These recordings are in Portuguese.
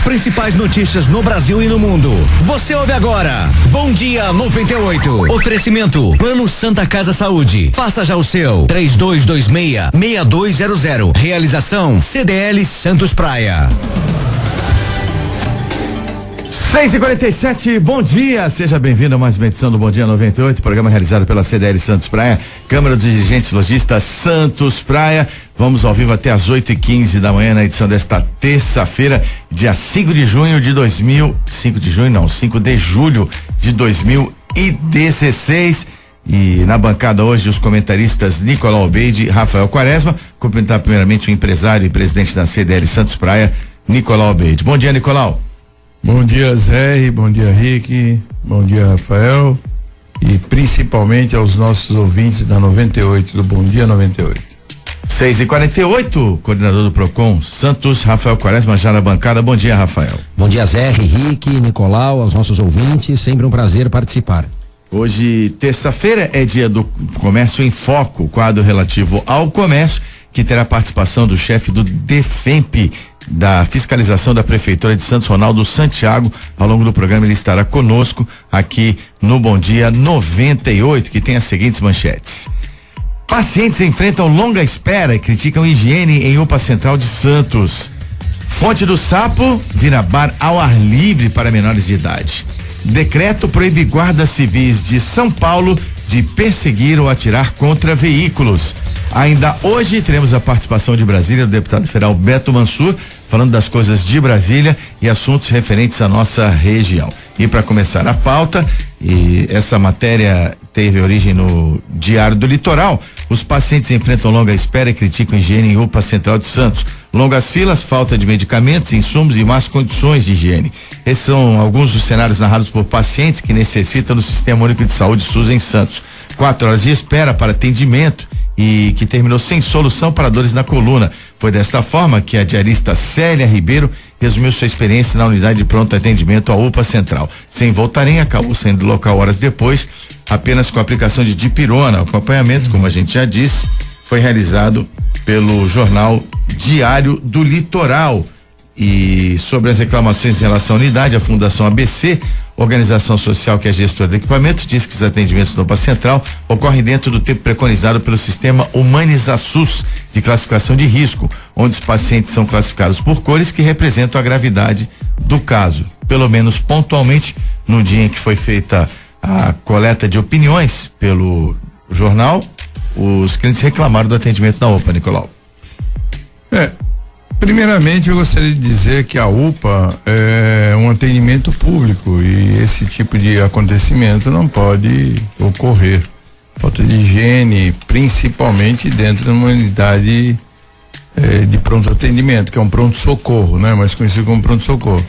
principais notícias no Brasil e no mundo. Você ouve agora Bom Dia 98. Oferecimento Plano Santa Casa Saúde. Faça já o seu. 3226-6200. Realização CDL Santos Praia. 6h47, bom dia, seja bem-vindo a mais uma edição do Bom Dia 98, programa realizado pela CDL Santos Praia, Câmara dos Dirigentes Lojistas Santos Praia. Vamos ao vivo até às 8h15 da manhã na edição desta terça-feira, dia 5 de julho de 2016. E na bancada hoje os comentaristas Nicolau Albeide e Rafael Quaresma. Cumprimentar primeiramente o empresário e presidente da CDL Santos Praia, Nicolau Albeide. Bom dia, Nicolau. Bom dia, Zé, bom dia, Rick, bom dia, Rafael, e principalmente aos nossos ouvintes da 98, do Bom Dia 98. 6h48, coordenador do Procon Santos, Rafael Quaresma, já na bancada. Bom dia, Rafael. Bom dia, Zé, Rick, Nicolau, aos nossos ouvintes, sempre um prazer participar. Hoje, terça-feira, é dia do Comércio em Foco, quadro relativo ao comércio, que terá participação do chefe do DEFEMP, da fiscalização da Prefeitura de Santos, Ronaldo Santiago. Ao longo do programa ele estará conosco aqui no Bom Dia 98, que tem as seguintes manchetes. Pacientes enfrentam longa espera e criticam higiene em UPA Central de Santos. Fonte do Sapo vira bar ao ar livre para menores de idade. Decreto proíbe guardas civis de São Paulo de perseguir ou atirar contra veículos. Ainda hoje teremos a participação de Brasília do deputado federal Beto Mansur, falando das coisas de Brasília e assuntos referentes à nossa região. E para começar a pauta, e essa matéria teve origem no Diário do Litoral, os pacientes enfrentam longa espera e criticam higiene em UPA Central de Santos. Longas filas, falta de medicamentos, insumos e más condições de higiene. Esses são alguns dos cenários narrados por pacientes que necessitam do Sistema Único de Saúde SUS em Santos. 4 horas de espera para atendimento e que terminou sem solução para dores na coluna. Foi desta forma que a diarista Célia Ribeiro resumiu sua experiência na unidade de pronto atendimento à UPA Central. Sem Voltarem, acabou saindo do local horas depois, apenas com a aplicação de dipirona. O acompanhamento, como a gente já disse, foi realizado pelo jornal Diário do Litoral. E sobre as reclamações em relação à unidade, a Fundação ABC, organização social que é gestora do equipamento, diz que os atendimentos no UPA Central ocorrem dentro do tempo preconizado pelo sistema Humaniza-SUS de classificação de risco, onde os pacientes são classificados por cores que representam a gravidade do caso. Pelo menos pontualmente, no dia em que foi feita a coleta de opiniões pelo jornal, os clientes reclamaram do atendimento na UPA, Nicolau. Primeiramente, eu gostaria de dizer que a UPA é um atendimento público e esse tipo de acontecimento não pode ocorrer. Falta de higiene, principalmente dentro de uma unidade de pronto atendimento, que é um pronto-socorro, né? Mais conhecido como pronto-socorro.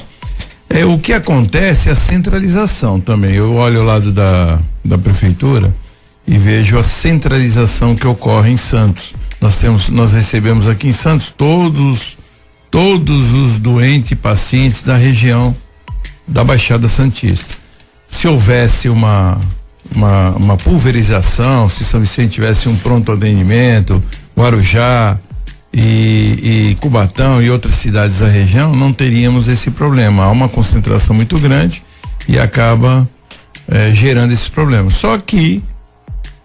O que acontece é a centralização também. Eu olho ao lado da prefeitura e vejo a centralização que ocorre em Santos. Nós recebemos aqui em Santos todos os doentes e pacientes da região da Baixada Santista. Se houvesse uma pulverização, se São Vicente tivesse um pronto atendimento, Guarujá e Cubatão e outras cidades da região, não teríamos esse problema. Há uma concentração muito grande e acaba gerando esses problemas. Só que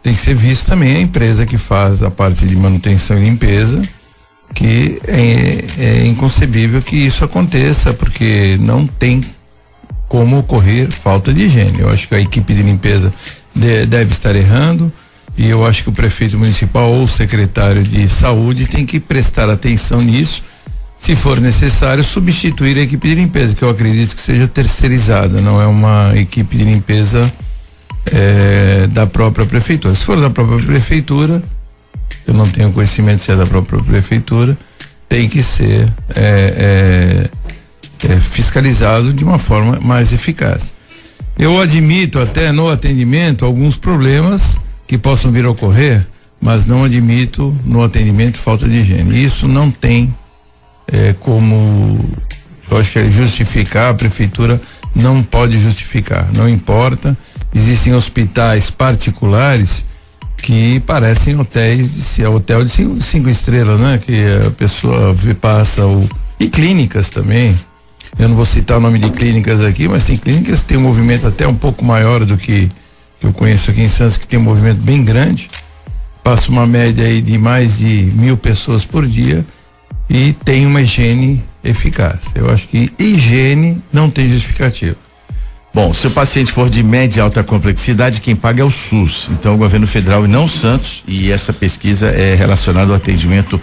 tem que ser visto também a empresa que faz a parte de manutenção e limpeza, que é inconcebível que isso aconteça, porque não tem como ocorrer falta de higiene. Eu acho que a equipe de limpeza deve estar errando e eu acho que o prefeito municipal ou o secretário de saúde tem que prestar atenção nisso. Se for necessário, substituir a equipe de limpeza, que eu acredito que seja terceirizada, não é uma equipe de limpeza da própria prefeitura. Se for da própria prefeitura, eu não tenho conhecimento se é da própria prefeitura, tem que ser fiscalizado de uma forma mais eficaz. Eu admito até no atendimento alguns problemas que possam vir a ocorrer, mas não admito no atendimento falta de higiene. Isso não tem como, eu acho que justificar, a prefeitura não pode justificar, não importa. Existem hospitais particulares que parecem hotéis, hotel de 5 estrelas, né? Que a pessoa passa e clínicas também. Eu não vou citar o nome de clínicas aqui, mas tem clínicas que tem um movimento até um pouco maior do que eu conheço aqui em Santos, que tem um movimento bem grande, passa uma média aí de mais de 1.000 pessoas por dia e tem uma higiene eficaz. Eu acho que higiene não tem justificativa. Bom, se o paciente for de média e alta complexidade, quem paga é o SUS. Então, o governo federal e não Santos, e essa pesquisa é relacionada ao atendimento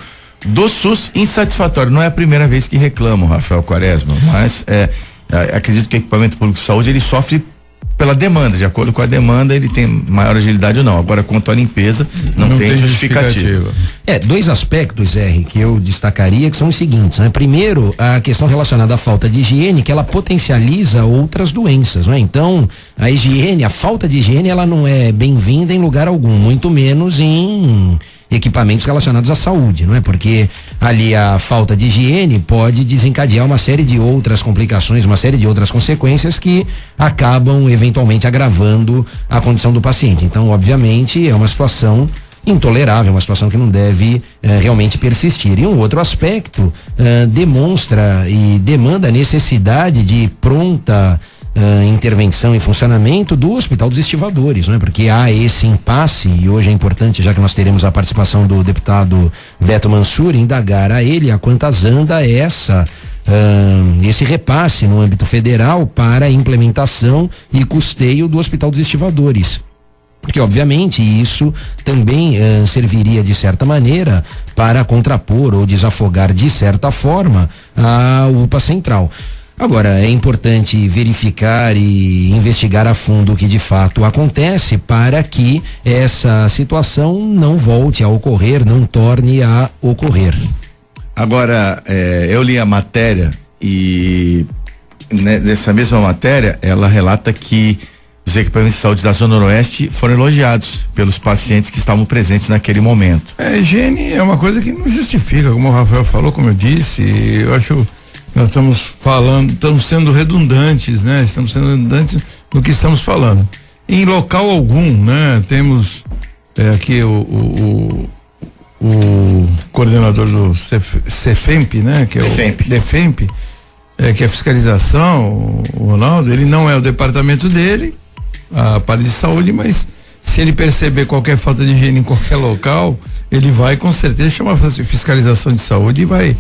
do SUS insatisfatório. Não é a primeira vez que reclamam, Rafael Quaresma, mas acredito que o equipamento público de saúde ele sofre pela demanda, de acordo com a demanda ele tem maior agilidade ou não. Agora, quanto à limpeza, não tem justificativa. Dois aspectos, R, que eu destacaria que são os seguintes, né? Primeiro, a questão relacionada à falta de higiene, que ela potencializa outras doenças, né? Então, a higiene, a falta de higiene, ela não é bem-vinda em lugar algum, muito menos em equipamentos relacionados à saúde, não é? Porque ali a falta de higiene pode desencadear uma série de outras complicações, uma série de outras consequências que acabam eventualmente agravando a condição do paciente. Então, obviamente, é uma situação intolerável, uma situação que não deve realmente persistir. E um outro aspecto demonstra e demanda a necessidade de pronta intervenção e funcionamento do Hospital dos Estivadores, né? Porque há esse impasse, e hoje é importante, já que nós teremos a participação do deputado Beto Mansur, indagar a ele a quantas anda esse repasse no âmbito federal para a implementação e custeio do Hospital dos Estivadores. Porque, obviamente, isso também serviria, de certa maneira, para contrapor ou desafogar, de certa forma, a UPA Central. Agora, é importante verificar e investigar a fundo o que de fato acontece para que essa situação não volte a ocorrer, não torne a ocorrer. Agora, eu li a matéria e nessa mesma matéria ela relata que os equipamentos de saúde da Zona Noroeste foram elogiados pelos pacientes que estavam presentes naquele momento. Higiene é uma coisa que não justifica, como o Rafael falou, como eu disse, eu acho... Nós estamos sendo redundantes, né? Estamos sendo redundantes no que estamos falando. Em local algum, né? Temos aqui o coordenador do CEFEMP, né? Que é o DEFEMP, que é a fiscalização, o Ronaldo, ele não é o departamento dele, a parte de saúde, mas se ele perceber qualquer falta de higiene em qualquer local, ele vai com certeza chamar a fiscalização de saúde e vai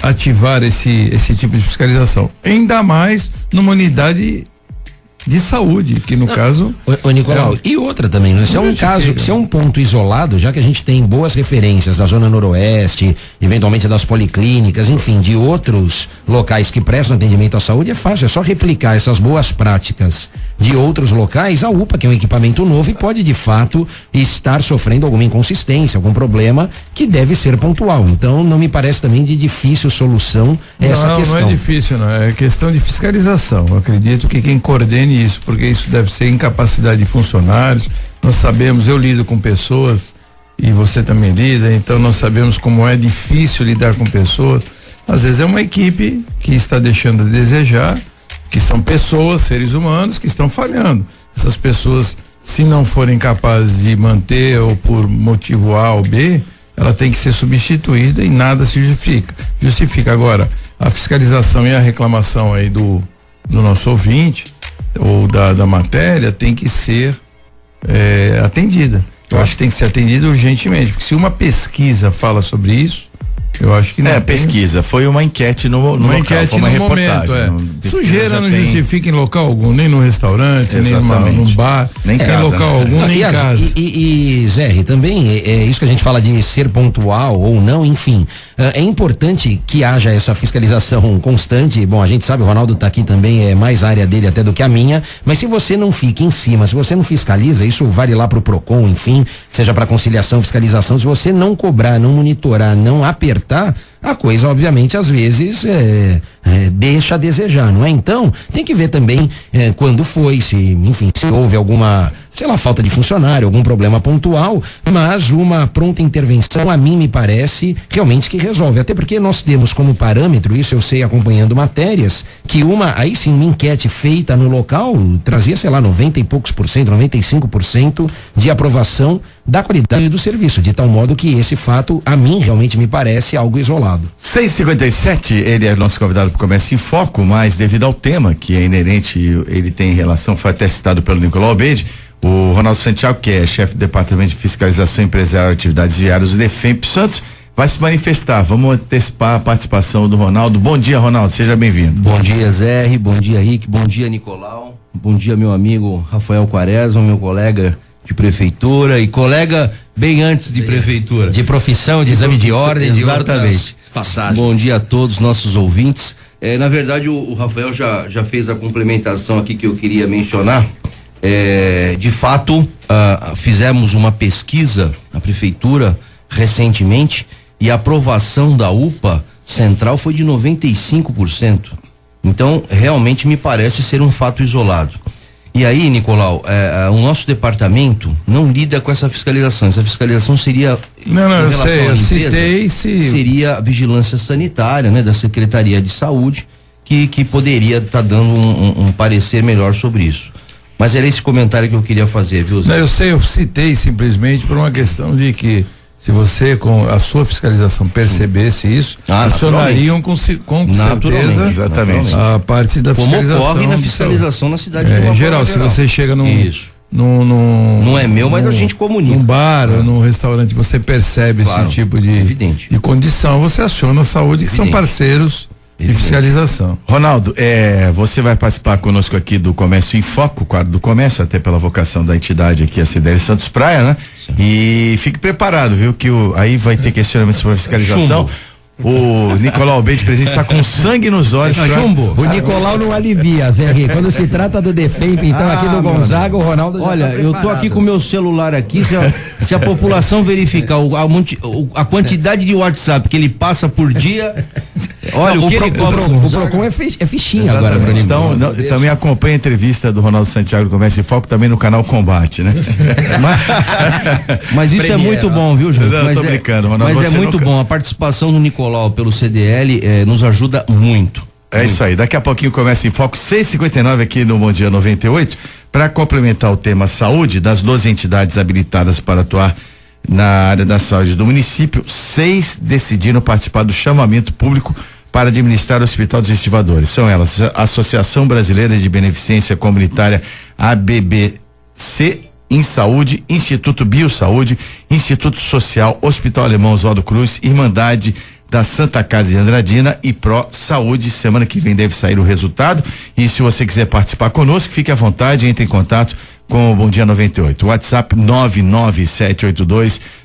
ativar esse tipo de fiscalização, ainda mais numa unidade de saúde, que no caso... Ô Nicolau, e outra também, né? Se é um caso, se é um ponto isolado, já que a gente tem boas referências da Zona Noroeste, eventualmente das policlínicas, enfim, de outros locais que prestam atendimento à saúde, é fácil, é só replicar essas boas práticas de outros locais. A UPA, que é um equipamento novo e pode de fato estar sofrendo alguma inconsistência, algum problema que deve ser pontual. Então, não me parece também de difícil solução essa questão. Não é difícil, não. É questão de fiscalização. Eu acredito que quem coordene isso, porque isso deve ser incapacidade de funcionários. Nós sabemos, eu lido com pessoas e você também lida, então nós sabemos como é difícil lidar com pessoas. Às vezes é uma equipe que está deixando a desejar, que são pessoas, seres humanos, que estão falhando. Essas pessoas, se não forem capazes de manter ou por motivo A ou B, ela tem que ser substituída e nada se justifica. Agora, a fiscalização e a reclamação aí do nosso ouvinte ou da matéria tem que ser atendida. Eu acho que tem que ser atendida urgentemente, porque se uma pesquisa fala sobre isso, eu acho que não. Pesquisa, foi uma enquete no local, enquete foi uma no reportagem. Momento, Sujeira não justifica em local algum, nem no restaurante, nem num bar, nem em local algum, nem em casa. E Zé, também é isso que a gente fala de ser pontual ou não, enfim, é importante que haja essa fiscalização constante. Bom, a gente sabe, o Ronaldo tá aqui também, é mais a área dele até do que a minha, mas se você não fica em cima, se você não fiscaliza, isso vale lá pro Procon, enfim, seja para conciliação, fiscalização, se você não cobrar, não monitorar, não apertar, a coisa, obviamente, às vezes deixa a desejar, não é? Então, tem que ver também quando foi, se houve alguma, falta de funcionário, algum problema pontual, mas uma pronta intervenção, a mim me parece realmente que resolve. Até porque nós temos como parâmetro, isso eu sei acompanhando matérias, que uma enquete feita no local trazia, 90 e poucos por cento, 95% de aprovação da qualidade do serviço, de tal modo que esse fato, a mim, realmente me parece algo isolado. isolado. 6h57, ele é nosso convidado para o Comércio em Foco, mas devido ao tema que é inerente, ele tem relação, foi até citado pelo Nicolau Obeide, o Ronaldo Santiago, que é chefe do Departamento de Fiscalização Empresarial e Atividades Diárias do DEFEMP Santos, vai se manifestar. Vamos antecipar a participação do Ronaldo. Bom dia, Ronaldo, seja bem-vindo. Bom dia, Zé, bom dia, Rick, bom dia, Nicolau, bom dia, meu amigo Rafael Quaresma, meu colega de prefeitura e colega bem antes de prefeitura. De profissão, de exame de ordem, de exatamente. Passagem. Bom dia a todos nossos ouvintes. Na verdade, o Rafael já fez a complementação aqui que eu queria mencionar. De fato, fizemos uma pesquisa na prefeitura recentemente e a aprovação da UPA central foi de 95%. Então, realmente me parece ser um fato isolado. E aí, Nicolau, o nosso departamento não lida com essa fiscalização. Essa fiscalização seria eu sei, eu citei seria a vigilância sanitária, né, da Secretaria de Saúde, que poderia estar dando um parecer melhor sobre isso. Mas era esse comentário que eu queria fazer, viu, Zé? Não, eu sei, eu citei simplesmente por uma questão de que se você com a sua fiscalização percebesse isso, acionariam com certeza exatamente a parte da fiscalização. Como ocorre na fiscalização na cidade de em geral, se você chega num não é meu, mas a gente comunica. Num bar ou num restaurante, você percebe esse tipo de condição, você aciona a saúde, que são parceiros de fiscalização. Ronaldo, você vai participar conosco aqui do Comércio em Foco, quadro do comércio, até pela vocação da entidade aqui, a CDL Santos Praia, né? Sim. E fique preparado, viu? Que aí vai ter questionamento sobre a fiscalização. Chumbo. O Nicolau Obeide presente está com sangue nos olhos. Chumbo. O Nicolau não alivia, Zé Henrique. Quando se trata do DEFEMP, então aqui do Gonzaga, o Ronaldo já eu tô aqui com o meu celular aqui, se a população verificar a quantidade de WhatsApp que ele passa por dia, olha, o Procon é fichinha agora, Bruno. Então, também acompanha a entrevista do Ronaldo Santiago do Comércio em Foco também no canal Combate, né? Mas isso é muito bom, viu, Júlio? Não, tô brincando, Ronaldo. Mas é muito bom, a participação do Nicolau pelo CDL nos ajuda muito. Isso aí, daqui a pouquinho começa em Foco, 6h59 aqui no Bom Dia 98, para complementar o tema saúde. Das 12 entidades habilitadas para atuar na área da saúde do município, 6 decidiram participar do chamamento público para administrar o Hospital dos Estivadores. São elas: a Associação Brasileira de Beneficência Comunitária, ABBC, em Saúde, Instituto Biosaúde, Instituto Social, Hospital Alemão Oswaldo Cruz, Irmandade da Santa Casa de Andradina e Pro Saúde. Semana que vem deve sair o resultado, e se você quiser participar conosco, fique à vontade, entre em contato com o Bom Dia 98, WhatsApp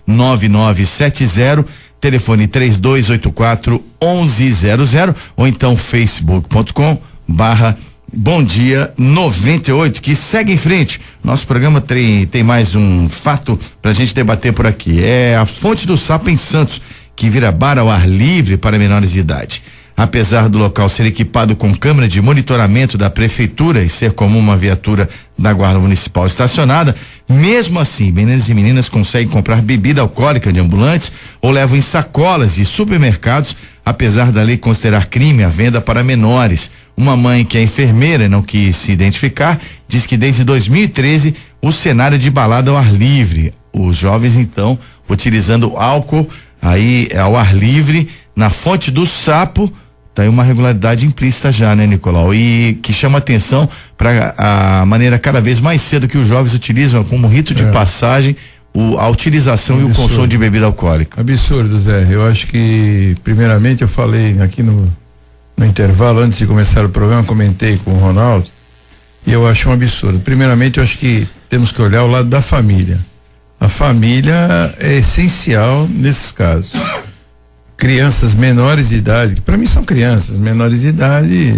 997829970, telefone 3284-1100, ou então facebook.com/Bom Dia 98, que segue em frente. Nosso programa tem mais um fato pra gente debater por aqui. É a Fonte do Sapo em Santos, que vira bar ao ar livre para menores de idade. Apesar do local ser equipado com câmera de monitoramento da prefeitura e ser comum uma viatura da Guarda Municipal estacionada, mesmo assim, meninos e meninas conseguem comprar bebida alcoólica de ambulantes ou levam em sacolas de supermercados, apesar da lei considerar crime a venda para menores. Uma mãe que é enfermeira e não quis se identificar diz que desde 2013 o cenário de balada ao ar livre. Os jovens, então, utilizando álcool aí ao ar livre na Fonte do Sapo. Tá aí uma regularidade implícita já, né, Nicolau? E que chama atenção para a maneira cada vez mais cedo que os jovens utilizam como rito de passagem a utilização e o consumo de bebida alcoólica. Absurdo, Zé. Eu acho que, primeiramente, eu falei aqui no intervalo, antes de começar o programa, comentei com o Ronaldo, e eu acho um absurdo. Primeiramente, eu acho que temos que olhar o lado da família. A família é essencial nesses casos. Crianças menores de idade, para mim são crianças menores de idade,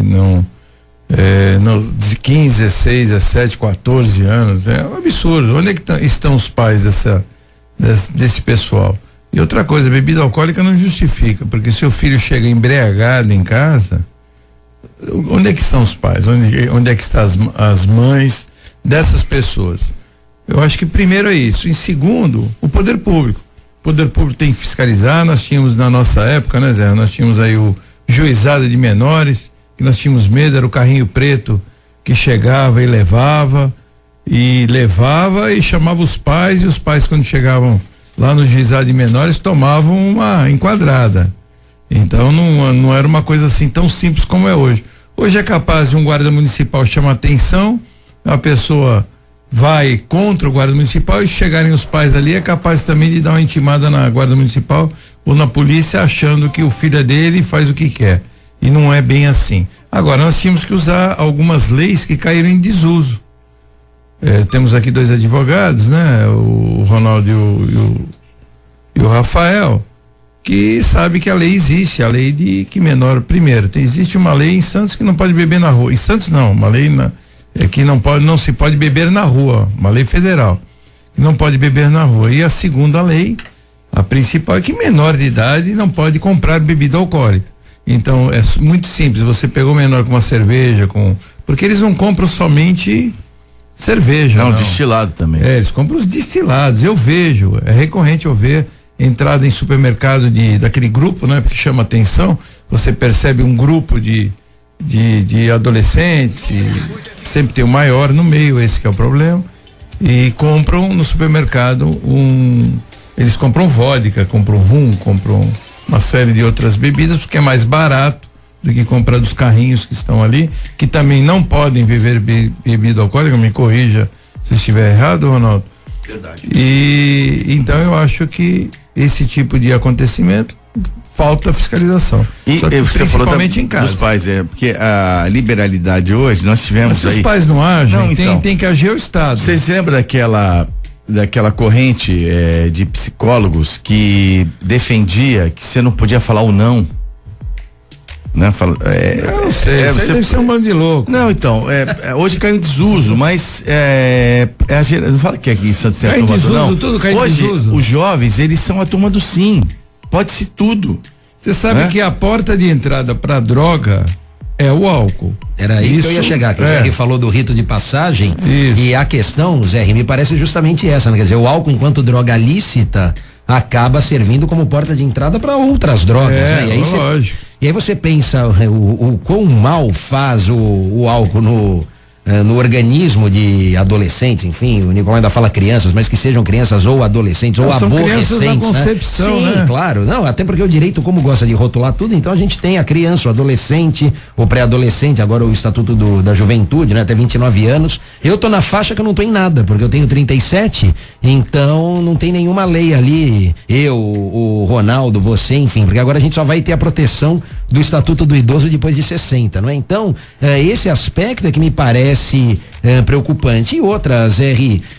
de 15, 16, 17, 14 anos, é um absurdo. Onde é que estão os pais desse pessoal? E outra coisa, bebida alcoólica não justifica, porque se o filho chega embriagado em casa, onde é que estão os pais? Onde é que estão as mães dessas pessoas? Eu acho que primeiro é isso. Em segundo, o poder público. O poder público tem que fiscalizar. Nós tínhamos na nossa época, né, Zé? Nós tínhamos aí o juizado de menores, que nós tínhamos medo, era o carrinho preto que chegava e levava e chamava os pais, e os pais, quando chegavam lá no juizado de menores, tomavam uma enquadrada. Então não era uma coisa assim tão simples como é hoje. Hoje é capaz de um guarda municipal chamar atenção, a pessoa vai contra o guarda municipal e chegarem os pais ali, é capaz também de dar uma intimada na guarda municipal ou na polícia achando que o filho é dele e faz o que quer. E não é bem assim. Agora, nós tínhamos que usar algumas leis que caíram em desuso. Temos aqui 2 advogados, né? O Ronaldo e o Rafael, que sabe que a lei existe, a lei de que menor, primeiro, existe uma lei em Santos que não pode beber na rua. Em Santos não, uma lei que não se pode beber na rua, uma lei federal. Não pode beber na rua. E a segunda lei, a principal, é que menor de idade não pode comprar bebida alcoólica. Então é muito simples, você pegou menor com uma cerveja, porque eles não compram somente cerveja. Não, destilado também. Eles compram os destilados, eu vejo, é recorrente eu ver entrada em supermercado daquele grupo, né? Porque chama atenção, você percebe um grupo de adolescentes, sempre tem o maior no meio, esse que é o problema, e compram no supermercado eles compram vodka, compram rum, compram uma série de outras bebidas, porque é mais barato do que comprar dos carrinhos que estão ali, que também não podem beber bebida alcoólica, me corrija se eu estiver errado, Ronaldo. Verdade. E então eu acho que esse tipo de acontecimento falta fiscalização. E só que você principalmente falou em casa. dos pais, porque a liberalidade hoje, nós tivemos. Mas se aí, os pais não agem, não, então, tem que agir o Estado. Vocês se lembram daquela corrente de psicólogos que defendia que você não podia falar o não? Né? Eu não sei, você deve ser um bando de louco. Não, então, hoje caiu em desuso, mas não fala que aqui em Santos tem a turma do não. Tudo cai em desuso. Os jovens, eles são a turma do sim. Pode-se tudo. Você sabe que a porta de entrada para droga é o álcool. Era aí que eu ia chegar, que o Zé falou do rito de passagem. Isso. E a questão, Zé, me parece justamente essa, né? Quer dizer, o álcool enquanto droga lícita acaba servindo como porta de entrada para outras drogas, né? E aí você pensa o quão mal faz o álcool no organismo de adolescentes, enfim, o Nicolau ainda fala crianças, mas que sejam crianças ou adolescentes ou aborrecentes, crianças na concepção, né? Sim, claro, não, até porque o direito, como gosta de rotular tudo, então a gente tem a criança, o adolescente, o pré-adolescente, agora o Estatuto da Juventude, né? Até 29 anos, eu tô na faixa que eu não tô em nada, porque eu tenho 37, então não tem nenhuma lei ali, o Ronaldo, você, enfim, porque agora a gente só vai ter a proteção do Estatuto do Idoso depois de 60, não é? Então, esse aspecto é que me parece preocupante. E outras,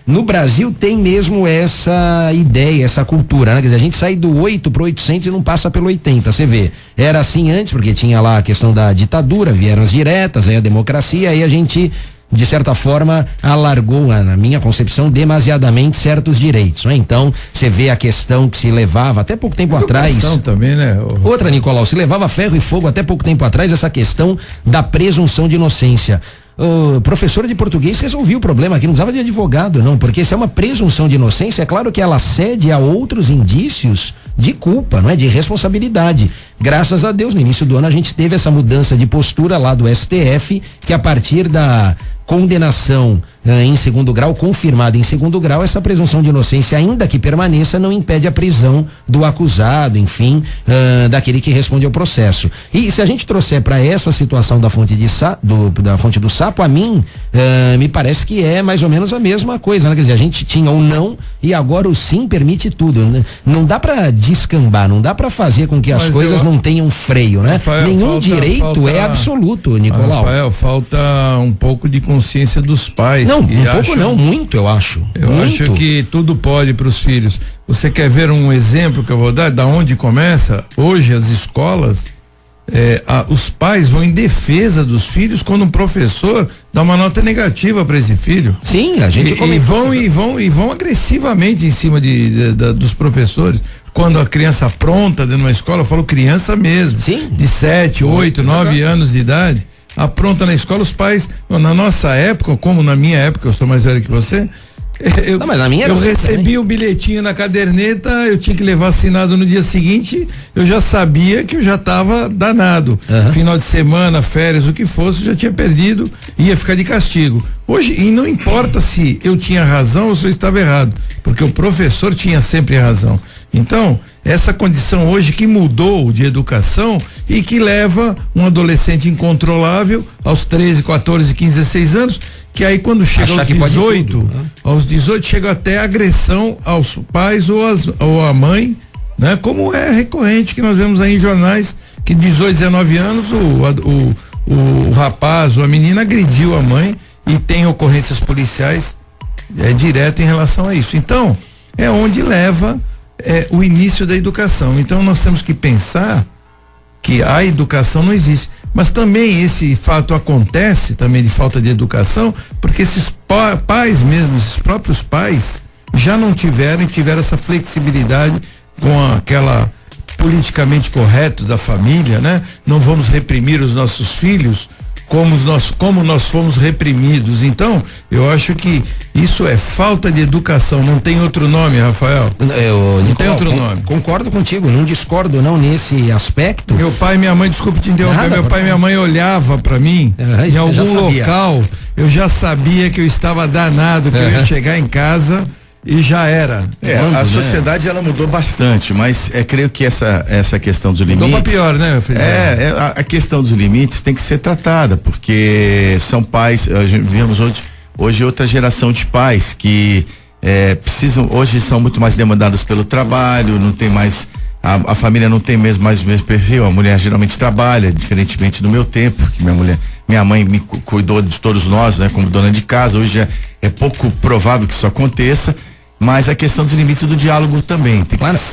no Brasil tem mesmo essa ideia, essa cultura, né? Quer dizer, a gente sai do 8 pro 800 e não passa pelo 80, você vê. Era assim antes, porque tinha lá a questão da ditadura, vieram as diretas, aí a democracia, aí a gente, de certa forma, alargou, na minha concepção, demasiadamente certos direitos, né? Então, você vê a questão que se levava até pouco tempo atrás. Também, né? Outra, Nicolau, se levava ferro e fogo até pouco tempo atrás, essa questão da presunção de inocência. O professor de português resolvia o problema aqui, não precisava de advogado, não, porque se é uma presunção de inocência, é claro que ela cede a outros indícios de culpa, não é? De responsabilidade. Graças a Deus, no início do ano a gente teve essa mudança de postura lá do STF, que a partir da condenação em segundo grau, confirmada em segundo grau, essa presunção de inocência, ainda que permaneça, não impede a prisão do acusado, enfim, daquele que responde ao processo. E se a gente trouxer para essa situação da fonte da fonte do sapo, a mim me parece que é mais ou menos a mesma coisa, né? Quer dizer, a gente tinha o não e agora o sim permite tudo, né? Não dá para descambar, não dá para fazer com que as coisas não tenham freio, né? Rafael, nenhum direito é absoluto, Nicolau. Rafael, falta um pouco de consciência dos pais. Não, um pouco não, muito, eu acho. Eu acho que tudo pode para os filhos. Você quer ver um exemplo que eu vou dar? Da onde começa? Hoje as escolas, os pais vão em defesa dos filhos quando um professor dá uma nota negativa para esse filho. Sim, a gente e vão agressivamente em cima dos professores. Quando a criança apronta dentro de uma escola, eu falo criança mesmo. Sim. De 7, 8, 9 anos de idade. Apronta na escola, os pais, na nossa época, como na minha época, eu sou mais velho que você, mas na minha eu recebi o bilhetinho na caderneta, eu tinha que levar assinado no dia seguinte, eu já sabia que eu já estava danado. Final de semana, férias, o que fosse, eu já tinha perdido, ia ficar de castigo. Hoje, e não importa se eu tinha razão ou se eu estava errado, porque o professor tinha sempre razão. Então, essa condição hoje que mudou de educação e que leva um adolescente incontrolável aos 13, 14, 15, 16 anos, que aí quando chega aos 18, tudo, né? Aos 18 chega até agressão aos pais ou à mãe, né? Como é recorrente que nós vemos aí em jornais, que 18, 19 anos o rapaz ou a menina agrediu a mãe e tem ocorrências policiais direto em relação a isso. Então, é onde leva o início da educação. Então, nós temos que pensar que a educação não existe. Mas também esse fato acontece também de falta de educação, porque esses pais mesmo, esses próprios pais, já não tiveram essa flexibilidade com aquela politicamente correto da família, né? Não vamos reprimir os nossos filhos como nós fomos reprimidos. Então, eu acho que isso é falta de educação, não tem outro nome, Rafael. Não tem outro nome. Concordo contigo, não discordo não nesse aspecto. Meu pai e minha mãe, desculpe te interromper, meu pai e minha mãe olhava para mim, em algum local, eu já sabia que eu estava danado, que eu ia chegar em casa e já era. A sociedade ela mudou bastante, mas creio que essa questão dos limites. Mudou pra pior, né, Felipe? A questão dos limites tem que ser tratada, porque são pais, vemos hoje outra geração de pais que precisam, hoje são muito mais demandados pelo trabalho, não tem mais, a família não tem mais o mesmo perfil, a mulher geralmente trabalha, diferentemente do meu tempo, que minha mãe me cuidou de todos nós, né, como dona de casa. Hoje é pouco provável que isso aconteça. Mas a questão dos limites do diálogo também.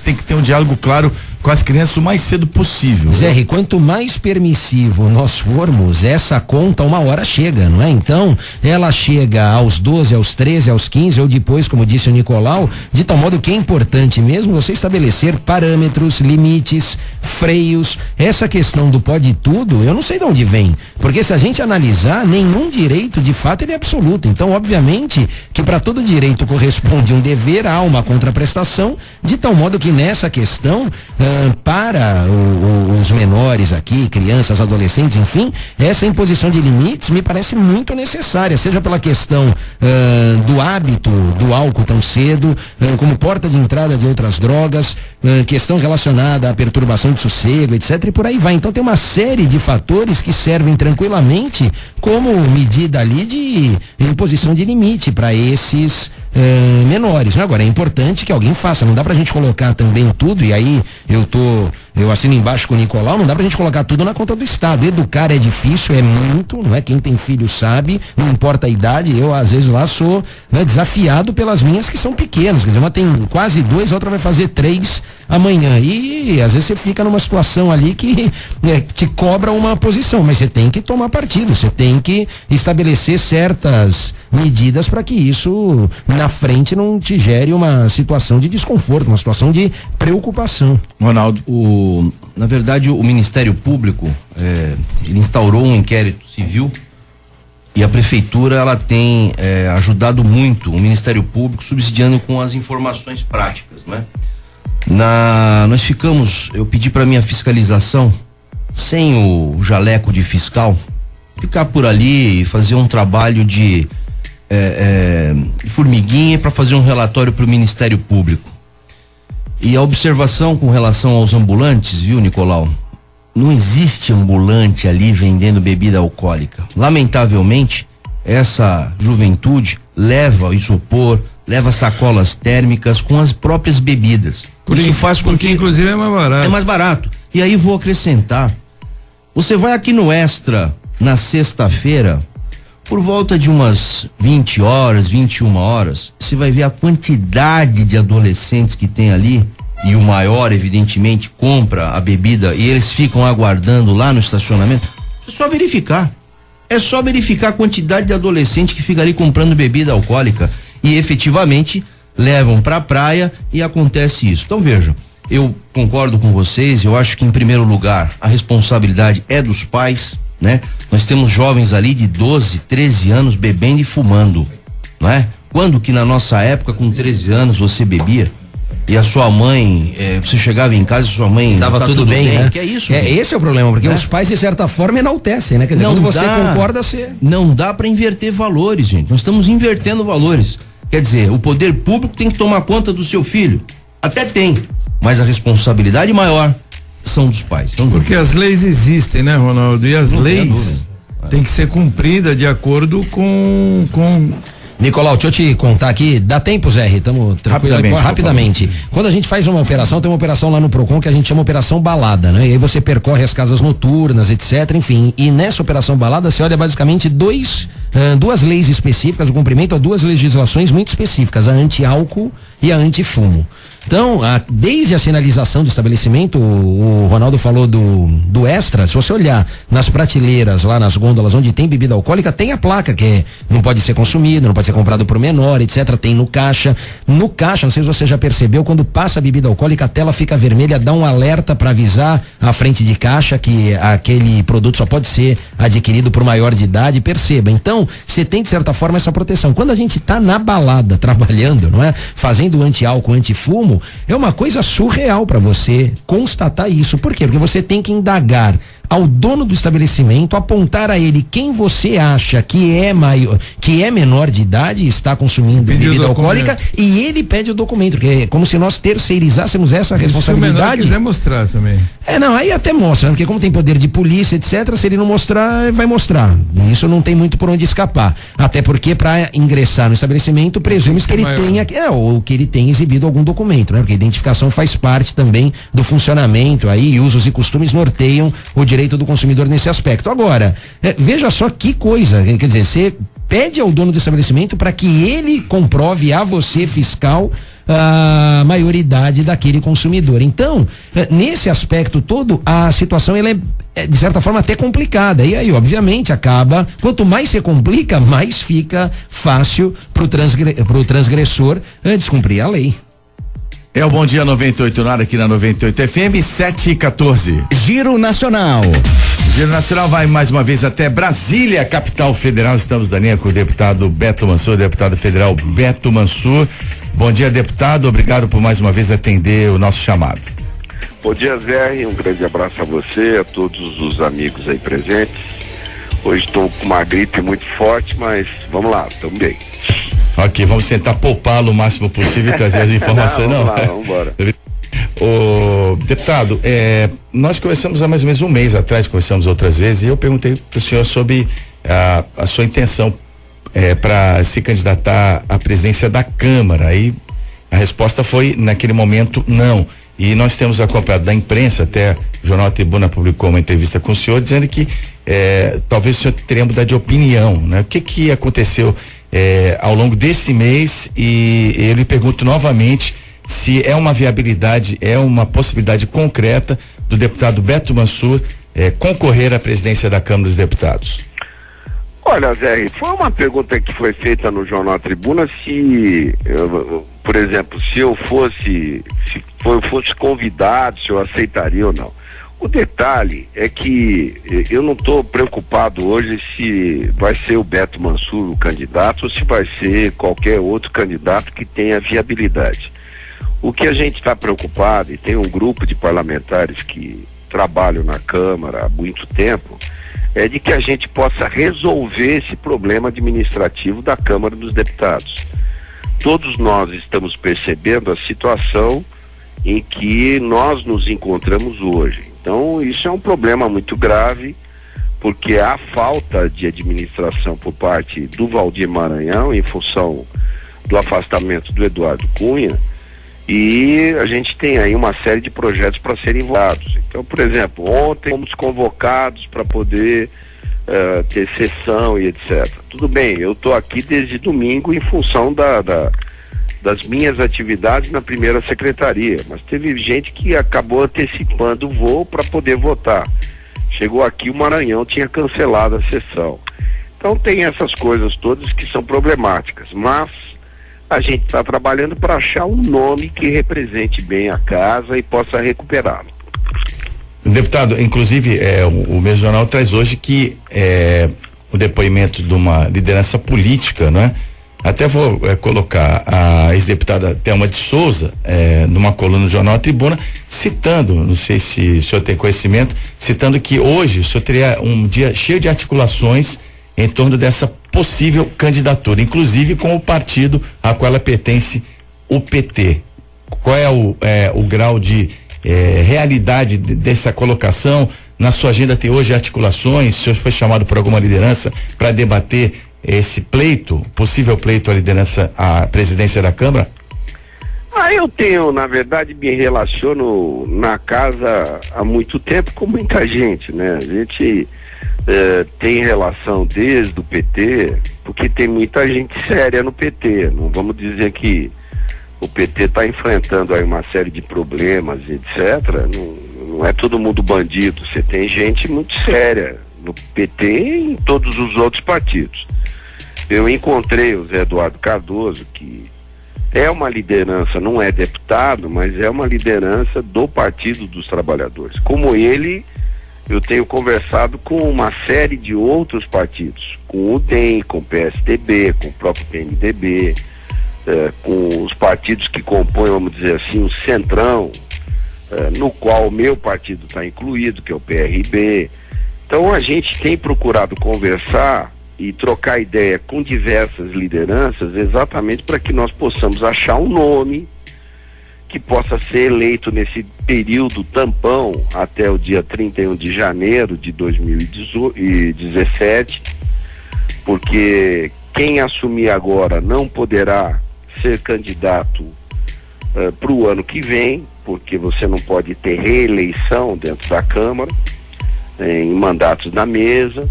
Tem que ter um diálogo claro com as crianças o mais cedo possível. Zé, quanto mais permissivo nós formos, essa conta uma hora chega, não é? Então, ela chega aos 12, aos 13, aos 15 ou depois, como disse o Nicolau, de tal modo que é importante mesmo você estabelecer parâmetros, limites, freios. Essa questão do pode tudo, eu não sei de onde vem, porque se a gente analisar, nenhum direito de fato ele é absoluto. Então, obviamente que para todo direito corresponde um dever, há uma contraprestação, de tal modo que nessa questão para os menores aqui, crianças, adolescentes, enfim, essa imposição de limites me parece muito necessária, seja pela questão do hábito do álcool tão cedo, como porta de entrada de outras drogas, questão relacionada à perturbação de sossego, etc, e por aí vai. Então tem uma série de fatores que servem tranquilamente como medida ali de imposição de limite para esses menores. Agora é importante que alguém faça, não dá pra gente colocar também tudo, e aí eu assino embaixo com o Nicolau, não dá pra gente colocar tudo na conta do Estado. Educar é difícil, é muito, não é? Quem tem filho sabe, não importa a idade, eu às vezes lá sou desafiado pelas minhas que são pequenas, quer dizer, uma tem quase 2, a outra vai fazer 3 amanhã, e às vezes você fica numa situação ali que te cobra uma posição, mas você tem que tomar partido, você tem que estabelecer certas medidas para que isso na frente não te gere uma situação de desconforto, uma situação de preocupação. Ronaldo, na verdade o Ministério Público ele instaurou um inquérito civil e a prefeitura ela tem ajudado muito o Ministério Público, subsidiando com as informações práticas, né? Eu pedi para minha fiscalização sem o jaleco de fiscal ficar por ali e fazer um trabalho de formiguinha para fazer um relatório para o Ministério Público. E a observação com relação aos ambulantes, viu, Nicolau? Não existe ambulante ali vendendo bebida alcoólica. Lamentavelmente, essa juventude leva isopor, leva sacolas térmicas com as próprias bebidas. Isso faz com que inclusive é mais barato. É mais barato. E aí vou acrescentar. Você vai aqui no Extra na sexta-feira, por volta de umas 20 horas, 21 horas, você vai ver a quantidade de adolescentes que tem ali, e o maior, evidentemente, compra a bebida e eles ficam aguardando lá no estacionamento. É só verificar. É só verificar a quantidade de adolescente que fica ali comprando bebida alcoólica e efetivamente levam pra praia e acontece isso. Então vejam, eu concordo com vocês, eu acho que em primeiro lugar a responsabilidade é dos pais, né? Nós temos jovens ali de 12, 13 anos bebendo e fumando, não é? Quando que na nossa época com 13 anos você bebia e a sua mãe, você chegava em casa e sua mãe tava tudo bem, né? Que é isso? Esse é o problema, porque os pais de certa forma enaltecem, né? Quer dizer, quando você concorda, você... Não dá para inverter valores, gente. Nós estamos invertendo valores. Quer dizer, o poder público tem que tomar conta do seu filho. Até tem, mas a responsabilidade maior são dos pais. Porque as leis existem, né, Ronaldo? E as leis têm que ser cumpridas de acordo com Nicolau, deixa eu te contar aqui, dá tempo, Zé? Estamos tranquilo rapidamente. Quando a gente faz uma operação, tem uma operação lá no Procon que a gente chama operação balada, né? E aí você percorre as casas noturnas, etc, enfim. E nessa operação balada você olha basicamente duas leis específicas, o cumprimento a duas legislações muito específicas, a anti-álcool e a anti-fumo. Então, desde a sinalização do estabelecimento, o Ronaldo falou do extra, se você olhar nas prateleiras, lá nas gôndolas onde tem bebida alcoólica, tem a placa que não pode ser consumida, não pode ser comprado por menor, etc. Tem no caixa. No caixa, não sei se você já percebeu, quando passa a bebida alcoólica, a tela fica vermelha, dá um alerta para avisar a frente de caixa que aquele produto só pode ser adquirido por maior de idade, perceba. Então, você tem de certa forma essa proteção. Quando a gente tá na balada trabalhando, não é? Fazendo anti-álcool, anti-fumo, é uma coisa surreal para você constatar isso. Por quê? Porque você tem que indagar ao dono do estabelecimento, apontar a ele quem você acha que é menor de idade e está consumindo bebida alcoólica, e ele pede o documento, porque é como se nós terceirizássemos essa responsabilidade. Se o menor quiser mostrar também. Não, aí até mostra, né? Porque como tem poder de polícia, etc, se ele não mostrar, vai mostrar. Isso não tem muito por onde escapar. Até porque para ingressar no estabelecimento, presume-se que ele tenha, ou que ele tenha exibido algum documento, né? Porque a identificação faz parte também do funcionamento aí, usos e costumes norteiam o direito do consumidor nesse aspecto. Agora, veja só que coisa, quer dizer, você pede ao dono do estabelecimento para que ele comprove a você, fiscal, a maioridade daquele consumidor. Então, nesse aspecto todo, a situação ela é de certa forma até complicada. E aí, obviamente, acaba, quanto mais se complica, mais fica fácil pro transgressor descumprir a lei. É o Bom Dia 98 no ar aqui na 98 FM 7h14. Giro Nacional. Giro Nacional vai mais uma vez até Brasília, capital federal. Estamos da linha com o deputado Beto Mansur, deputado federal Beto Mansur. Bom dia, deputado. Obrigado por mais uma vez atender o nosso chamado. Bom dia, Zé. Um grande abraço a você, a todos os amigos aí presentes. Hoje estou com uma gripe muito forte, mas vamos lá, estamos bem. Ok, vamos tentar poupá-lo o máximo possível e trazer as informações. Vamos lá, vamos embora. Ô, deputado, nós conversamos há mais ou menos um mês atrás, conversamos outras vezes, e eu perguntei para o senhor sobre a sua intenção para se candidatar à presidência da Câmara. Aí a resposta foi, naquele momento, não. E nós temos acompanhado da imprensa, até o Jornal Tribuna publicou uma entrevista com o senhor, dizendo que talvez o senhor teria mudado de opinião, né? O que aconteceu ao longo desse mês? E eu lhe pergunto novamente se é uma viabilidade, é uma possibilidade concreta do deputado Beto Mansur concorrer à presidência da Câmara dos Deputados. Olha, Zé, foi uma pergunta que foi feita no Jornal Tribuna por exemplo, se eu fosse convidado, se eu aceitaria ou não. O detalhe é que eu não estou preocupado hoje se vai ser o Beto Mansur o candidato ou se vai ser qualquer outro candidato que tenha viabilidade. O que a gente está preocupado, e tem um grupo de parlamentares que trabalham na Câmara há muito tempo, é de que a gente possa resolver esse problema administrativo da Câmara dos Deputados. Todos nós estamos percebendo a situação em que nós nos encontramos hoje. Então, isso é um problema muito grave, porque há falta de administração por parte do Valdir Maranhão em função do afastamento do Eduardo Cunha, e a gente tem aí uma série de projetos para serem votados. Então, por exemplo, ontem fomos convocados para poder ter sessão e etc. Tudo bem, eu estou aqui desde domingo em função das minhas atividades na primeira secretaria, mas teve gente que acabou antecipando o voo para poder votar. Chegou aqui, o Maranhão tinha cancelado a sessão. Então tem essas coisas todas que são problemáticas, mas a gente está trabalhando para achar um nome que represente bem a casa e possa recuperá-lo. Deputado, inclusive o mesmo jornal traz hoje que o depoimento de uma liderança política, não é? Até vou colocar a ex-deputada Thelma de Souza numa coluna no Jornal Tribuna, citando, não sei se o senhor tem conhecimento, citando que hoje o senhor teria um dia cheio de articulações em torno dessa possível candidatura, inclusive com o partido a qual ela pertence, o PT. qual é o grau de realidade dessa colocação? Na sua agenda tem hoje articulações? O senhor foi chamado por alguma liderança para debater esse pleito, possível pleito à liderança, à presidência da Câmara? Eu tenho, na verdade, me relaciono na casa há muito tempo com muita gente, né? A gente tem relação desde o PT, porque tem muita gente séria no PT. Não vamos dizer que o PT está enfrentando aí uma série de problemas, etc. Não é todo mundo bandido. Você tem gente muito séria no PT e em todos os outros partidos. Eu encontrei o Zé Eduardo Cardoso, que é uma liderança, não é deputado, mas é uma liderança do Partido dos Trabalhadores. Como ele, eu tenho conversado com uma série de outros partidos, com o DEM, com o PSDB, com o próprio PMDB, com os partidos que compõem, vamos dizer assim, o centrão, no qual o meu partido está incluído, que é o PRB. Então a gente tem procurado conversar e trocar ideia com diversas lideranças, exatamente para que nós possamos achar um nome que possa ser eleito nesse período tampão até o dia 31 de janeiro de 2017, porque quem assumir agora não poderá ser candidato para o ano que vem, porque você não pode ter reeleição dentro da Câmara, em mandatos na mesa.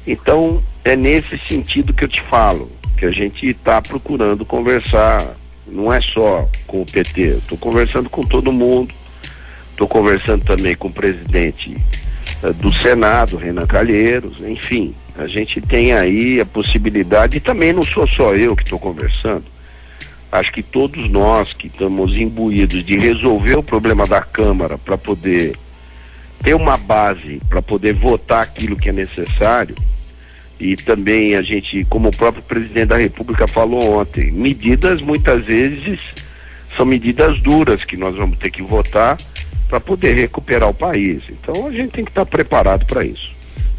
Então é nesse sentido que eu te falo, que a gente está procurando conversar, não é só com o PT, estou conversando com todo mundo, estou conversando também com o presidente do Senado, Renan Calheiros, enfim, a gente tem aí a possibilidade, e também não sou só eu que estou conversando, acho que todos nós que estamos imbuídos de resolver o problema da Câmara para poder ter uma base, para poder votar aquilo que é necessário. E também a gente, como o próprio presidente da República falou ontem, medidas muitas vezes são medidas duras que nós vamos ter que votar para poder recuperar o país. Então a gente tem que estar preparado para isso.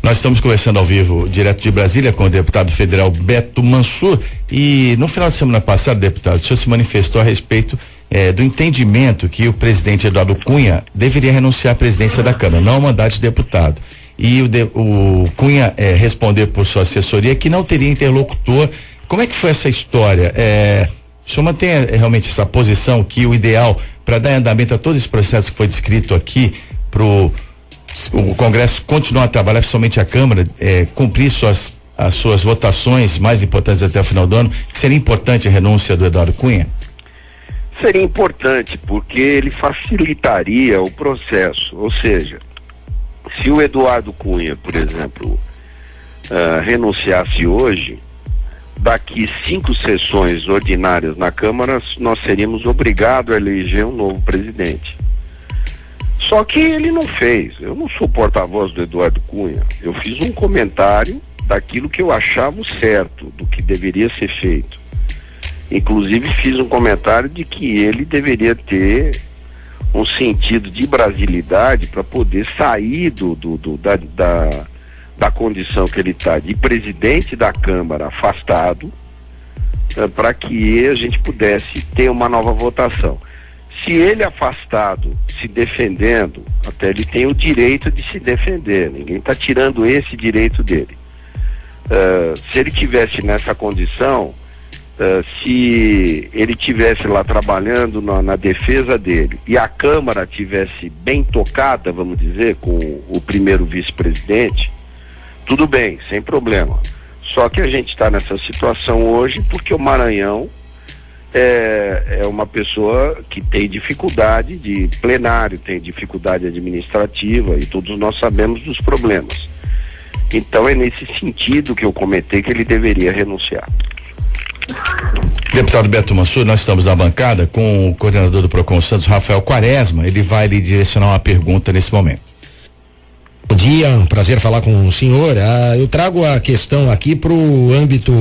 Nós estamos conversando ao vivo, direto de Brasília, com o deputado federal Beto Mansur, e no final de semana passada, deputado, o senhor se manifestou a respeito do entendimento que o presidente Eduardo Cunha deveria renunciar à presidência da Câmara, não ao mandato de deputado. E o Cunha responder por sua assessoria que não teria interlocutor. Como é que foi essa história? O senhor mantém realmente essa posição que o ideal para dar andamento a todo esse processo que foi descrito aqui, o Congresso continuar a trabalhar, principalmente a Câmara, cumprir as suas votações mais importantes até o final do ano, que seria importante a renúncia do Eduardo Cunha? Seria importante, porque ele facilitaria o processo, ou seja, se o Eduardo Cunha, por exemplo, renunciasse hoje, daqui 5 sessões ordinárias na Câmara, nós seríamos obrigados a eleger um novo presidente. Só que ele não fez. Eu não sou porta-voz do Eduardo Cunha. Eu fiz um comentário daquilo que eu achava certo, do que deveria ser feito. Inclusive fiz um comentário de que ele deveria ter um sentido de brasilidade para poder sair da condição que ele está de presidente da Câmara afastado, para que a gente pudesse ter uma nova votação. Se ele afastado, se defendendo, até ele tem o direito de se defender, ninguém está tirando esse direito dele. Se ele tivesse nessa condição, se ele tivesse lá trabalhando na defesa dele e a Câmara tivesse bem tocada, vamos dizer, com o primeiro vice-presidente, tudo bem, sem problema. Só que a gente está nessa situação hoje porque o Maranhão é uma pessoa que tem dificuldade de plenário, tem dificuldade administrativa e todos nós sabemos dos problemas. Então é nesse sentido que eu comentei que ele deveria renunciar. Deputado Beto Mansur, nós estamos na bancada com o coordenador do Procon Santos, Rafael Quaresma. Ele vai lhe direcionar uma pergunta nesse momento. Bom dia, um prazer falar com o senhor. Eu trago a questão aqui para o âmbito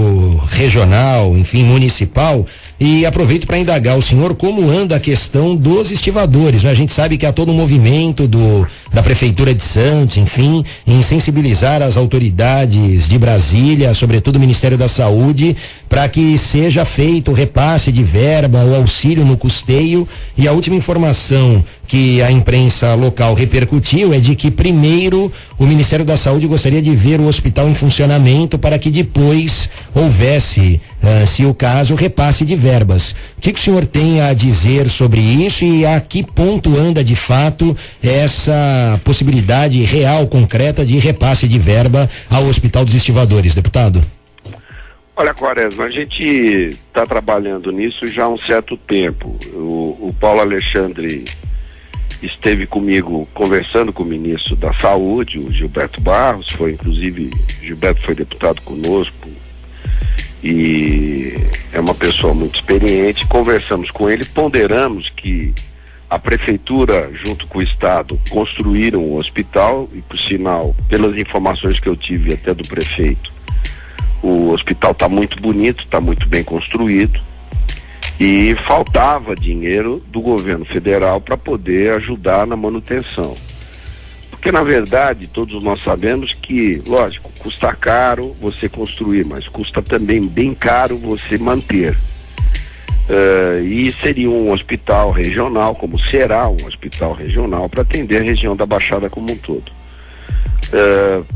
regional, enfim, municipal. E aproveito para indagar o senhor como anda a questão dos estivadores, né? A gente sabe que há todo um movimento da Prefeitura de Santos, enfim, em sensibilizar as autoridades de Brasília, sobretudo o Ministério da Saúde, para que seja feito o repasse de verba, o auxílio no custeio. E a última informação que a imprensa local repercutiu é de que primeiro o Ministério da Saúde gostaria de ver o hospital em funcionamento para que depois houvesse, se o caso, repasse de verbas. O que o senhor tem a dizer sobre isso e a que ponto anda de fato essa possibilidade real, concreta de repasse de verba ao Hospital dos Estivadores, deputado? Olha, Quaresma, a gente está trabalhando nisso já há um certo tempo. O Paulo Alexandre esteve comigo conversando com o ministro da Saúde, o Gilberto Barros, Gilberto foi deputado conosco e é uma pessoa muito experiente. Conversamos com ele, ponderamos que a prefeitura junto com o estado construíram um hospital e, por sinal, pelas informações que eu tive até do prefeito, o hospital está muito bonito, está muito bem construído e faltava dinheiro do governo federal para poder ajudar na manutenção. Porque, na verdade, todos nós sabemos que, lógico, custa caro você construir, mas custa também bem caro você manter. E seria um hospital regional, como será um hospital regional, para atender a região da Baixada como um todo.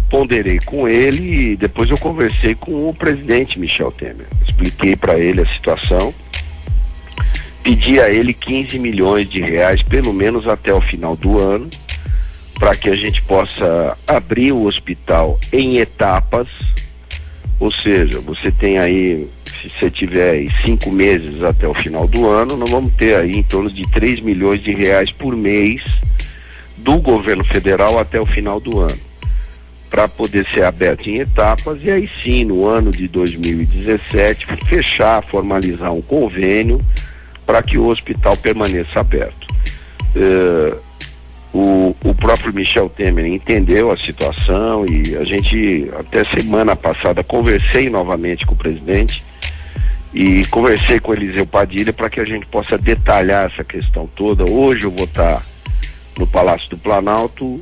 Ponderei com ele e depois eu conversei com o presidente Michel Temer. Expliquei para ele a situação, pedi a ele 15 milhões de reais, pelo menos até o final do ano, para que a gente possa abrir o hospital em etapas, ou seja, você tem aí, se você tiver aí 5 meses até o final do ano, nós vamos ter aí em torno de 3 milhões de reais por mês do governo federal até o final do ano, para poder ser aberto em etapas e aí sim, no ano de 2017, formalizar um convênio para que o hospital permaneça aberto. O próprio Michel Temer entendeu a situação e a gente, até semana passada, conversei novamente com o presidente e conversei com o Eliseu Padilha para que a gente possa detalhar essa questão toda. Hoje eu vou estar no Palácio do Planalto,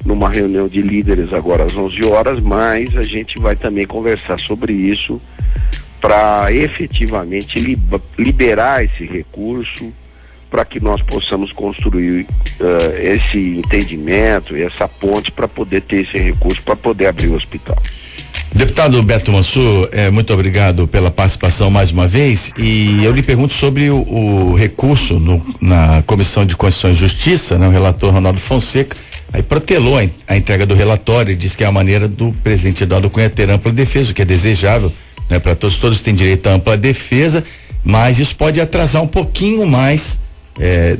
numa reunião de líderes agora às 11 horas, mas a gente vai também conversar sobre isso para efetivamente liberar esse recurso para que nós possamos construir esse entendimento, essa ponte para poder ter esse recurso para poder abrir o hospital. Deputado Beto Mansur, muito obrigado pela participação mais uma vez e eu lhe pergunto sobre o recurso na Comissão de Constituição e Justiça, né, o relator Ronaldo Fonseca, aí protelou a entrega do relatório e disse que é a maneira do presidente Eduardo Cunha ter ampla defesa, o que é desejável, né, para todos têm direito a ampla defesa, mas isso pode atrasar um pouquinho mais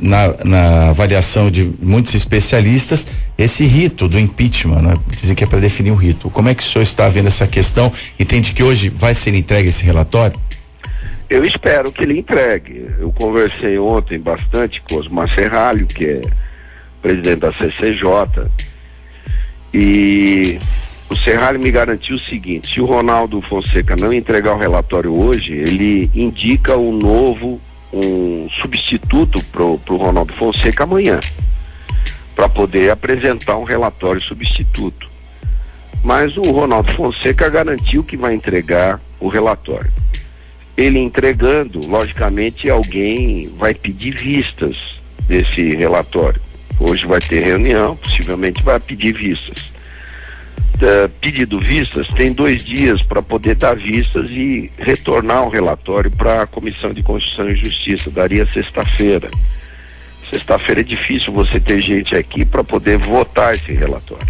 na avaliação de muitos especialistas esse rito do impeachment, né? Dizem que é para definir o rito. Como é que o senhor está vendo essa questão? Entende que hoje vai ser entregue esse relatório? Eu espero que ele entregue. Eu conversei ontem bastante com Osmar Serralho, que é presidente da CCJ, e o Serralho me garantiu o seguinte: se o Ronaldo Fonseca não entregar o relatório hoje, ele indica um substituto pro Ronaldo Fonseca amanhã, para poder apresentar um relatório substituto. Mas o Ronaldo Fonseca garantiu que vai entregar o relatório. Ele entregando, logicamente, alguém vai pedir vistas desse relatório. Hoje vai ter reunião, possivelmente vai pedir vistas. Pedido vistas, tem 2 dias para poder dar vistas e retornar o relatório para a Comissão de Constituição e Justiça. Daria sexta-feira. Sexta-feira é difícil você ter gente aqui para poder votar esse relatório.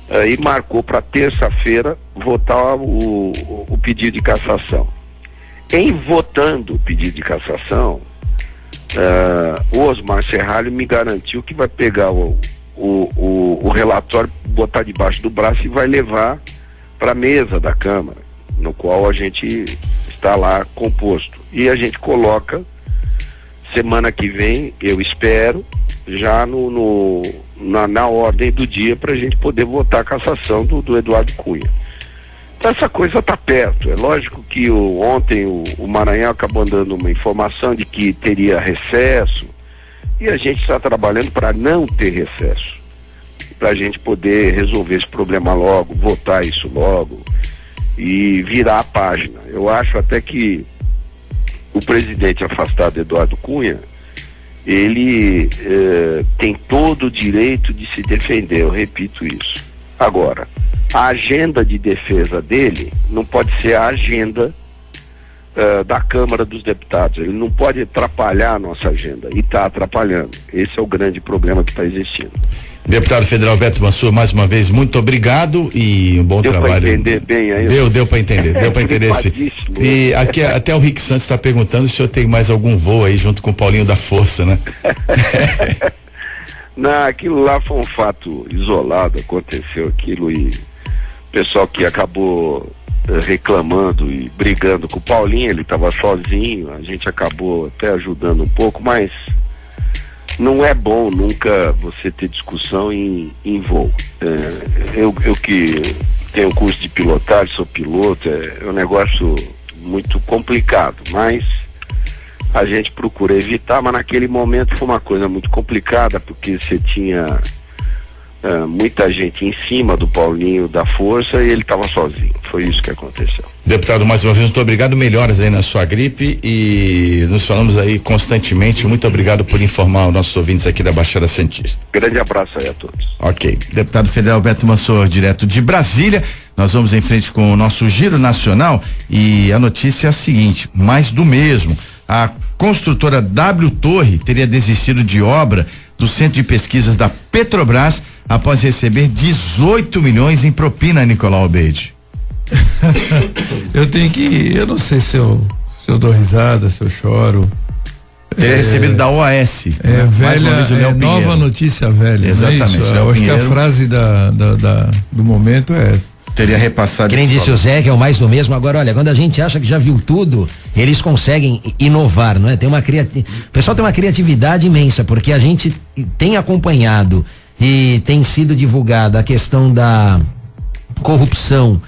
Aí marcou para terça-feira votar o pedido de cassação. Em votando o pedido de cassação, o Osmar Serralho me garantiu que vai pegar o relatório, botar debaixo do braço e vai levar para a mesa da Câmara, no qual a gente está lá composto. E a gente coloca, semana que vem, eu espero, já na ordem do dia para a gente poder votar a cassação do Eduardo Cunha. Essa coisa está perto. É lógico que ontem o Maranhão acabou dando uma informação de que teria recesso, e a gente está trabalhando para não ter recesso, para a gente poder resolver esse problema logo, votar isso logo e virar a página. Eu acho até que o presidente afastado, Eduardo Cunha, ele tem todo o direito de se defender, eu repito isso. Agora, a agenda de defesa dele não pode ser a agenda da Câmara dos Deputados. Ele não pode atrapalhar a nossa agenda, e está atrapalhando. Esse é o grande problema que está existindo. Deputado federal Beto Mansur, mais uma vez, muito obrigado e um bom trabalho. Deu para entender bem aí? Deu para entender, deu para entender sim. E aqui até o Rick Santos está perguntando se o senhor tem mais algum voo aí junto com o Paulinho da Força, né? Não, aquilo lá foi um fato isolado, aconteceu aquilo, e o pessoal que acabou reclamando e brigando com o Paulinho, ele estava sozinho, a gente acabou até ajudando um pouco, mas não é bom nunca você ter discussão em voo. Eu que tenho curso de pilotagem, sou piloto, é um negócio muito complicado, mas a gente procura evitar, mas naquele momento foi uma coisa muito complicada, porque você tinha muita gente em cima do Paulinho da Força e ele estava sozinho. Foi isso que aconteceu. Deputado, mais uma vez, muito obrigado, melhoras aí na sua gripe, e nos falamos aí constantemente. Muito obrigado por informar os nossos ouvintes aqui da Baixada Santista. Grande abraço aí a todos. Ok. Deputado federal Beto Mansur, direto de Brasília. Nós vamos em frente com o nosso Giro Nacional, e a notícia é a seguinte: mais do mesmo. A construtora W Torre teria desistido de obra do Centro de Pesquisas da Petrobras após receber 18 milhões em propina, Nicolau Albeide. Eu não sei se eu dou risada, se eu choro. Teria recebido da OAS. Mais uma vez, nova notícia velha. Exatamente. Não é isso? Eu acho que a frase do momento é essa. Teria repassado. Quem disse o Zé, que é o mais do mesmo. Agora, olha, quando a gente acha que já viu tudo, eles conseguem inovar, não é? O pessoal tem uma criatividade imensa, porque a gente tem acompanhado e tem sido divulgada a questão da corrupção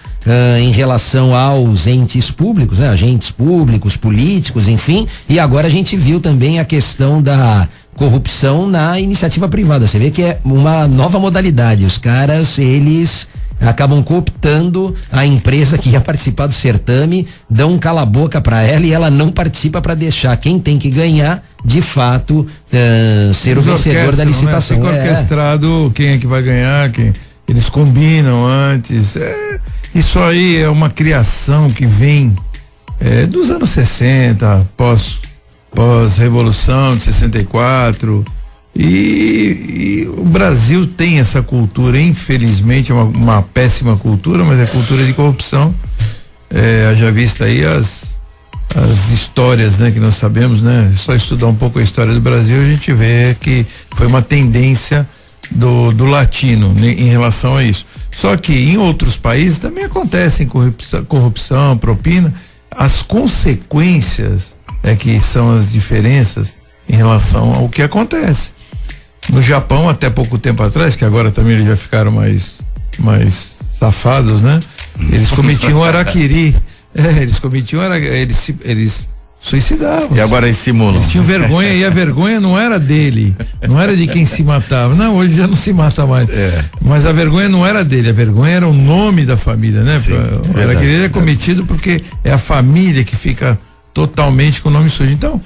em relação aos entes públicos, né? Agentes públicos, políticos, enfim, e agora a gente viu também a questão da corrupção na iniciativa privada. Você vê que é uma nova modalidade. Os caras, eles acabam cooptando a empresa que ia participar do certame, dão um cala-boca para ela e ela não participa, para deixar quem tem que ganhar, de fato, ser o vencedor da licitação. Fica orquestrado quem é que vai ganhar, eles combinam antes. Isso aí é uma criação que vem dos anos 60, pós-revolução de 64. E o Brasil tem essa cultura, infelizmente, uma péssima cultura, mas é cultura de corrupção. Já vista aí as histórias, né, que nós sabemos, né? Só estudar um pouco a história do Brasil, a gente vê que foi uma tendência do latino, né, em relação a isso. Só que em outros países também acontecem corrupção, propina. As consequências que são as diferenças em relação ao que acontece. No Japão, até pouco tempo atrás, que agora também eles já ficaram mais safados, né? Eles cometiam harakiri. Eles suicidavam. E agora eles simulam. Eles tinham vergonha, e a vergonha não era dele, não era de quem se matava. Não, hoje já não se mata mais. Mas a vergonha não era dele, a vergonha era o nome da família, né? O harakiri é cometido porque é a família que fica totalmente com o nome sujo. Então,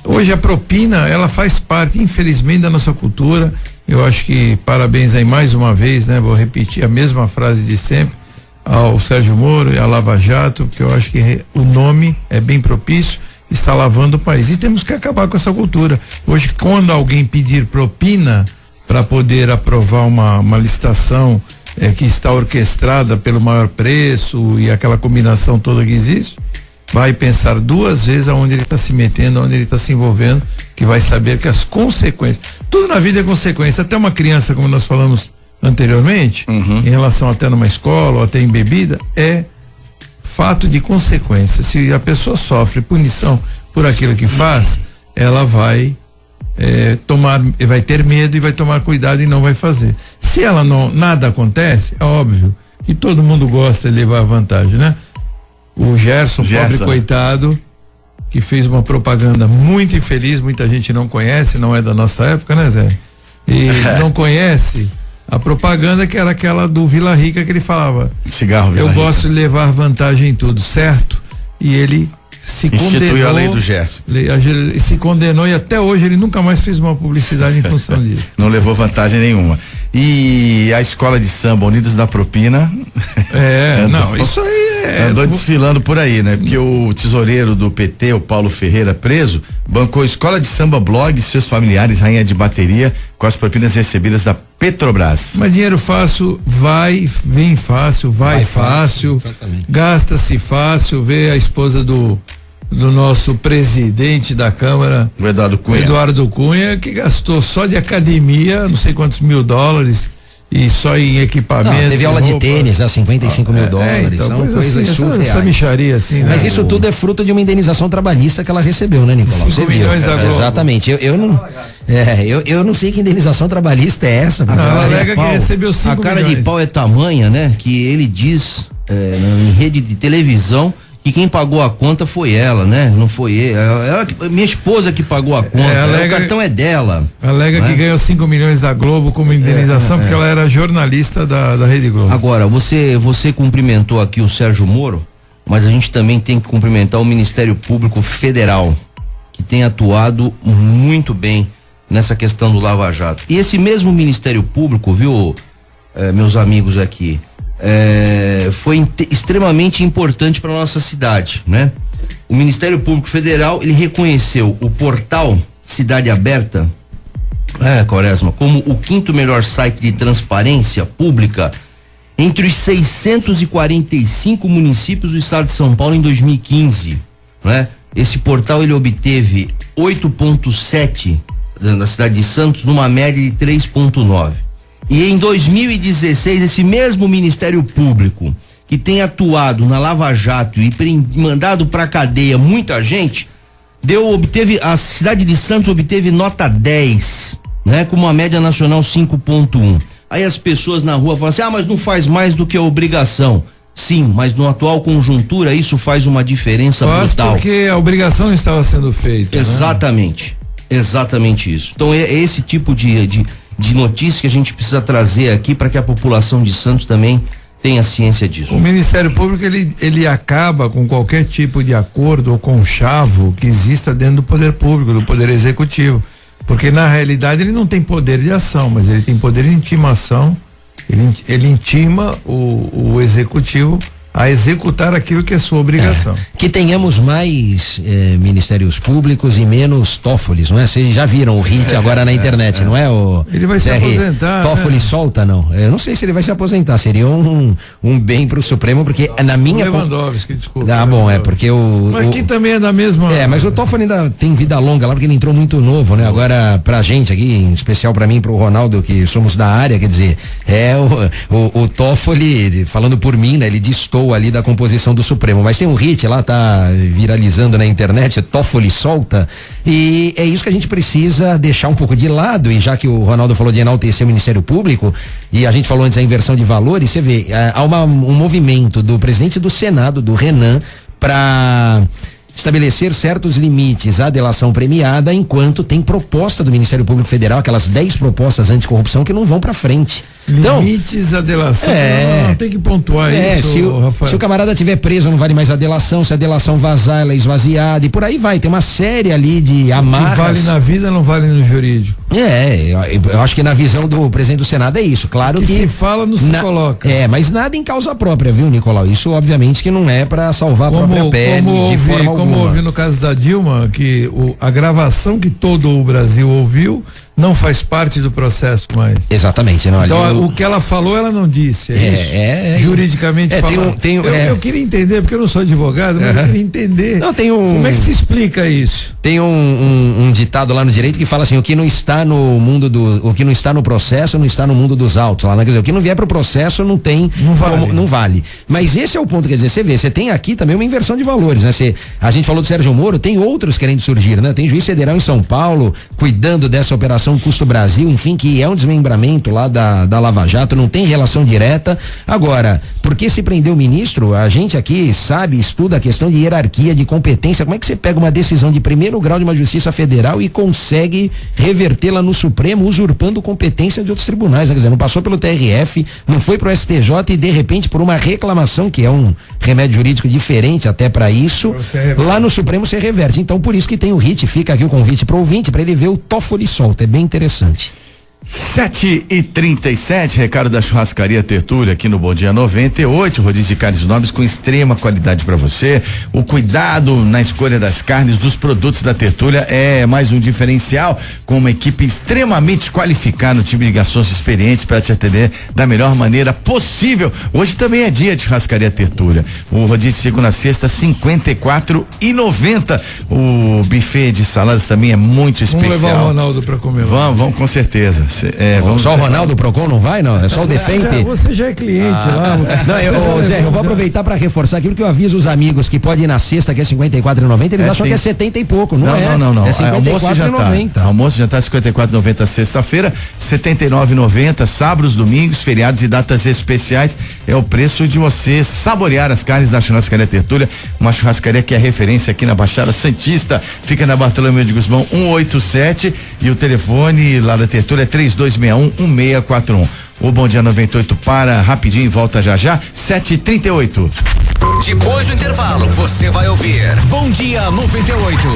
hoje a propina, ela faz parte, infelizmente, da nossa cultura. Eu acho que parabéns aí mais uma vez, né? Vou repetir a mesma frase de sempre, ao Sérgio Moro e à Lava Jato, porque eu acho que o nome é bem propício, está lavando o país. E temos que acabar com essa cultura. Hoje, quando alguém pedir propina para poder aprovar uma licitação que está orquestrada pelo maior preço e aquela combinação toda que existe, vai pensar duas vezes aonde ele está se metendo, aonde ele está se envolvendo, que vai saber que as consequências, tudo na vida é consequência. Até uma criança, como nós falamos anteriormente, em relação até numa escola ou até em bebida, é fato de consequência. Se a pessoa sofre punição por aquilo que faz, ela vai vai ter medo e vai tomar cuidado e não vai fazer. Se ela nada acontece, é óbvio E todo mundo gosta de levar vantagem, né? O Gerson, pobre coitado, que fez uma propaganda muito infeliz, muita gente não conhece, não é da nossa época, né, Zé? E não conhece a propaganda que era aquela do Vila Rica, que ele falava: cigarro Vila eu Rica. gosto de levar vantagem em tudo, certo? E ele se instituiu a lei do Gerson. Se condenou e até hoje ele nunca mais fez uma publicidade em função disso. Não levou vantagem nenhuma. E a escola de samba Unidos da Propina. Isso aí andou desfilando por aí, né? Porque o tesoureiro do PT, o Paulo Ferreira, preso, bancou escola de samba Blog e seus familiares, rainha de bateria, com as propinas recebidas da Petrobras. Mas dinheiro fácil vem fácil, vai fácil, gasta-se fácil. Vê a esposa do nosso presidente da Câmara, o Eduardo Cunha, que gastou só de academia, não sei quantos $1.000 e só em equipamento. Não, teve aula de tênis, a $55 mil. Então, são coisas assim, surreais. Essa micharia assim. Mas né? isso tudo é fruto de uma indenização trabalhista que ela recebeu, né, Nicolau? 5 milhões da Globo. Exatamente. Eu não sei que indenização trabalhista é essa. Ela alega que recebeu 5 milhões. A cara de pau é tamanha, né? Que ele diz em rede de televisão que quem pagou a conta foi ela, né? Não foi ele. Minha esposa que pagou a conta. O cartão é dela. Alega que ganhou 5 milhões da Globo como indenização porque ela era jornalista da Rede Globo. Agora, você cumprimentou aqui o Sérgio Moro, mas a gente também tem que cumprimentar o Ministério Público Federal, que tem atuado muito bem nessa questão do Lava Jato. E esse mesmo Ministério Público, viu, meus amigos aqui, foi extremamente importante para nossa cidade, né? O Ministério Público Federal, ele reconheceu o portal Cidade Aberta, Quaresma, como o 5º melhor site de transparência pública entre os 645 municípios do estado de São Paulo em 2015, né? Esse portal, ele obteve 8.7 na cidade de Santos, numa média de 3.9. E em 2016, esse mesmo Ministério Público, que tem atuado na Lava Jato e mandado pra cadeia muita gente, a cidade de Santos obteve nota 10, né? Com uma média nacional 5.1. Aí as pessoas na rua falam assim: mas não faz mais do que a obrigação. Sim, mas no atual conjuntura isso faz uma diferença brutal. Porque a obrigação estava sendo feita. Exatamente, né? Exatamente isso. Então é esse tipo de notícia que a gente precisa trazer aqui para que a população de Santos também tenha ciência disso. O Ministério Público, ele acaba com qualquer tipo de acordo ou conchavo que exista dentro do poder público, do poder executivo, porque na realidade ele não tem poder de ação, mas ele tem poder de intimação. Ele intima o executivo a executar aquilo que é sua obrigação. Que tenhamos mais ministérios públicos e menos Toffoli, não é? Vocês já viram o hit agora na internet, não é? Ele vai se aposentar. Toffoli solta, não. Eu não sei se ele vai se aposentar, seria um bem pro Supremo, porque na minha... Lewandowski, desculpa. Porque Mas aqui também é da mesma... mas o Toffoli ainda tem vida longa lá, porque ele entrou muito novo, né? Agora, pra gente aqui, em especial pra mim, pro Ronaldo, que somos da área, quer dizer, o Toffoli, falando por mim, né? Ele distou ali da composição do Supremo, mas tem um hit lá, tá viralizando na internet, Toffoli solta, e é isso que a gente precisa deixar um pouco de lado. E já que o Ronaldo falou de enaltecer o Ministério Público, e a gente falou antes da inversão de valores, você vê, há um movimento do presidente do Senado, do Renan, para estabelecer certos limites à delação premiada, enquanto tem proposta do Ministério Público Federal, aquelas 10 propostas anticorrupção que não vão para frente. Limites à delação, não tem que pontuar isso, Rafael. Se o camarada tiver preso, não vale mais a delação. Se a delação vazar, ela é esvaziada e por aí vai. Tem uma série ali de amarras. O que vale na vida não vale no jurídico. Eu acho que na visão do presidente do Senado é isso. Claro que se fala, não se coloca. Mas nada em causa própria, viu, Nicolau? Isso obviamente que não é para salvar a própria pele de forma alguma. Como ouvi no caso da Dilma, que a gravação que todo o Brasil ouviu não faz parte do processo mais. Exatamente, não. Então, o que ela falou, ela não disse. Juridicamente falando. Eu queria entender, porque eu não sou advogado, mas eu queria entender. Como é que se explica isso? Tem um ditado lá no direito que fala assim: o que não está no mundo o que não está no processo não está no mundo dos autos. Lá, né? Quer dizer, o que não vier pro processo não vale. Mas esse é o ponto, quer dizer, você tem aqui também uma inversão de valores, né? A gente falou do Sérgio Moro, tem outros querendo surgir, né? Tem juiz federal em São Paulo cuidando dessa operação Custo Brasil, enfim, que é um desmembramento lá da Lava Jato, não tem relação direta. Agora, Porque se prender o ministro, a gente aqui sabe, estuda a questão de hierarquia, de competência. Como é que você pega uma decisão de primeiro grau de uma justiça federal e consegue revertê-la no Supremo, usurpando competência de outros tribunais? Quer dizer, não passou pelo TRF, não foi pro STJ e de repente por uma reclamação, que é um remédio jurídico diferente até para isso, lá no Supremo você reverte. Então por isso que tem o RIT, fica aqui o convite pro ouvinte para ele ver o Toffoli solta, é bem interessante. 7h37, recado da churrascaria Tertúlia aqui no Bom Dia 98, rodízio de carnes nobres com extrema qualidade para você. O cuidado na escolha das carnes, dos produtos da Tertúlia é mais um diferencial, com uma equipe extremamente qualificada, um time de garçons experientes para te atender da melhor maneira possível. Hoje também é dia de churrascaria Tertúlia. O rodízio de segunda a sexta, R$54,90. O buffet de saladas também é muito especial. Vamos levar o Ronaldo para comer. Vamos com certeza. Só o Ronaldo Procon não vai, não? É só o Defemp? Você já é cliente lá. Não, Zé, eu vou aproveitar para reforçar aquilo que eu aviso os amigos que pode ir na sexta, que é R$54,90, eles acham que é 70 e pouco, não. É R$54,90. Almoço e jantar R$54,90 sexta-feira, R$79,90 sábados, domingos, feriados e datas especiais. É o preço de você saborear as carnes da churrascaria Tertúlia, uma churrascaria que é referência aqui na Baixada Santista. Fica na Bartolomeu de Guzmão 187 e o telefone lá da Tertúlia é 3261-1641. O Bom Dia 98 para rapidinho e volta já 7h38. Depois do intervalo, você vai ouvir Bom Dia 98.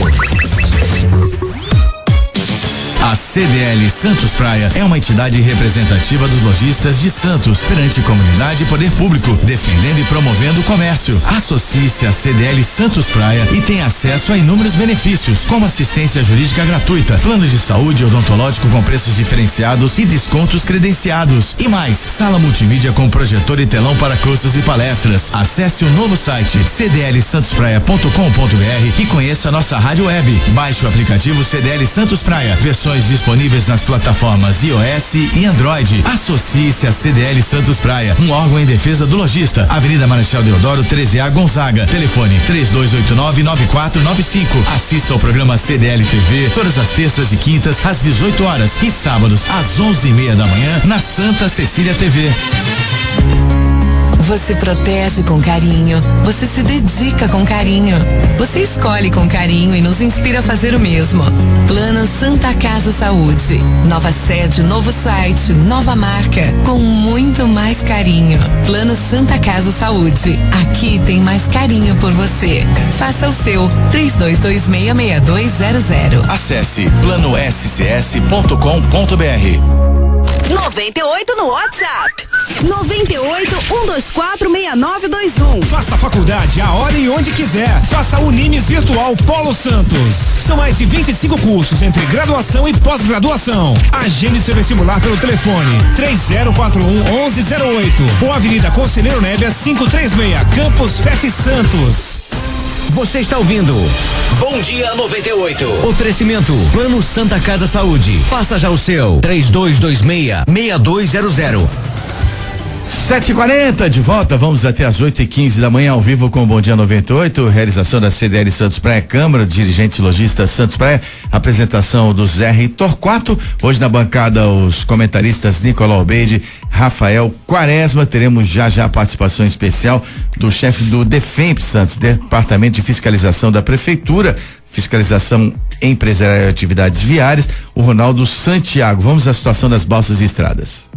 A CDL Santos Praia é uma entidade representativa dos lojistas de Santos perante comunidade e poder público, defendendo e promovendo o comércio. Associe-se à CDL Santos Praia e tenha acesso a inúmeros benefícios, como assistência jurídica gratuita, planos de saúde e odontológico com preços diferenciados e descontos credenciados. E mais, sala multimídia com projetor e telão para cursos e palestras. Acesse o novo site cdlsantospraia.com.br e conheça a nossa rádio web. Baixe o aplicativo CDL Santos Praia, versões disponíveis nas plataformas iOS e Android. Associe-se a CDL Santos Praia, um órgão em defesa do lojista. Avenida Marechal Deodoro 13A Gonzaga. Telefone 3289-9495. Assista ao programa CDL TV todas as terças e quintas às 18 horas e sábados às 11:30 da manhã na Santa Cecília TV. Você protege com carinho, você se dedica com carinho, você escolhe com carinho e nos inspira a fazer o mesmo. Plano Santa Casa Saúde, nova sede, novo site, nova marca, com muito mais carinho. Plano Santa Casa Saúde, aqui tem mais carinho por você. Faça o seu, 3226-6200. Acesse planoscs.com.br. 98 no WhatsApp. 98-124-6921. Faça faculdade a hora e onde quiser. Faça Unimes Virtual Polo Santos. São mais de 25 cursos entre graduação e pós-graduação. Agende seu vestibular pelo telefone 3041-1108 ou Avenida Conselheiro Nébias 536, Campus FEF Santos. Você está ouvindo Bom Dia 98. Oferecimento Plano Santa Casa Saúde. Faça já o seu. 3226-6200. 7h40 de volta, vamos até às 8h15 da manhã ao vivo com o Bom Dia 98, realização da CDL Santos Praia, Câmara, dirigentes lojistas Santos Praia, apresentação do Zé Torquato, hoje na bancada os comentaristas Nicolau Albeide, Rafael Quaresma, teremos já a participação especial do chefe do DEFEMP Santos, Departamento de Fiscalização da Prefeitura, fiscalização empresarial e atividades viárias, o Ronaldo Santiago. Vamos à situação das balsas e estradas.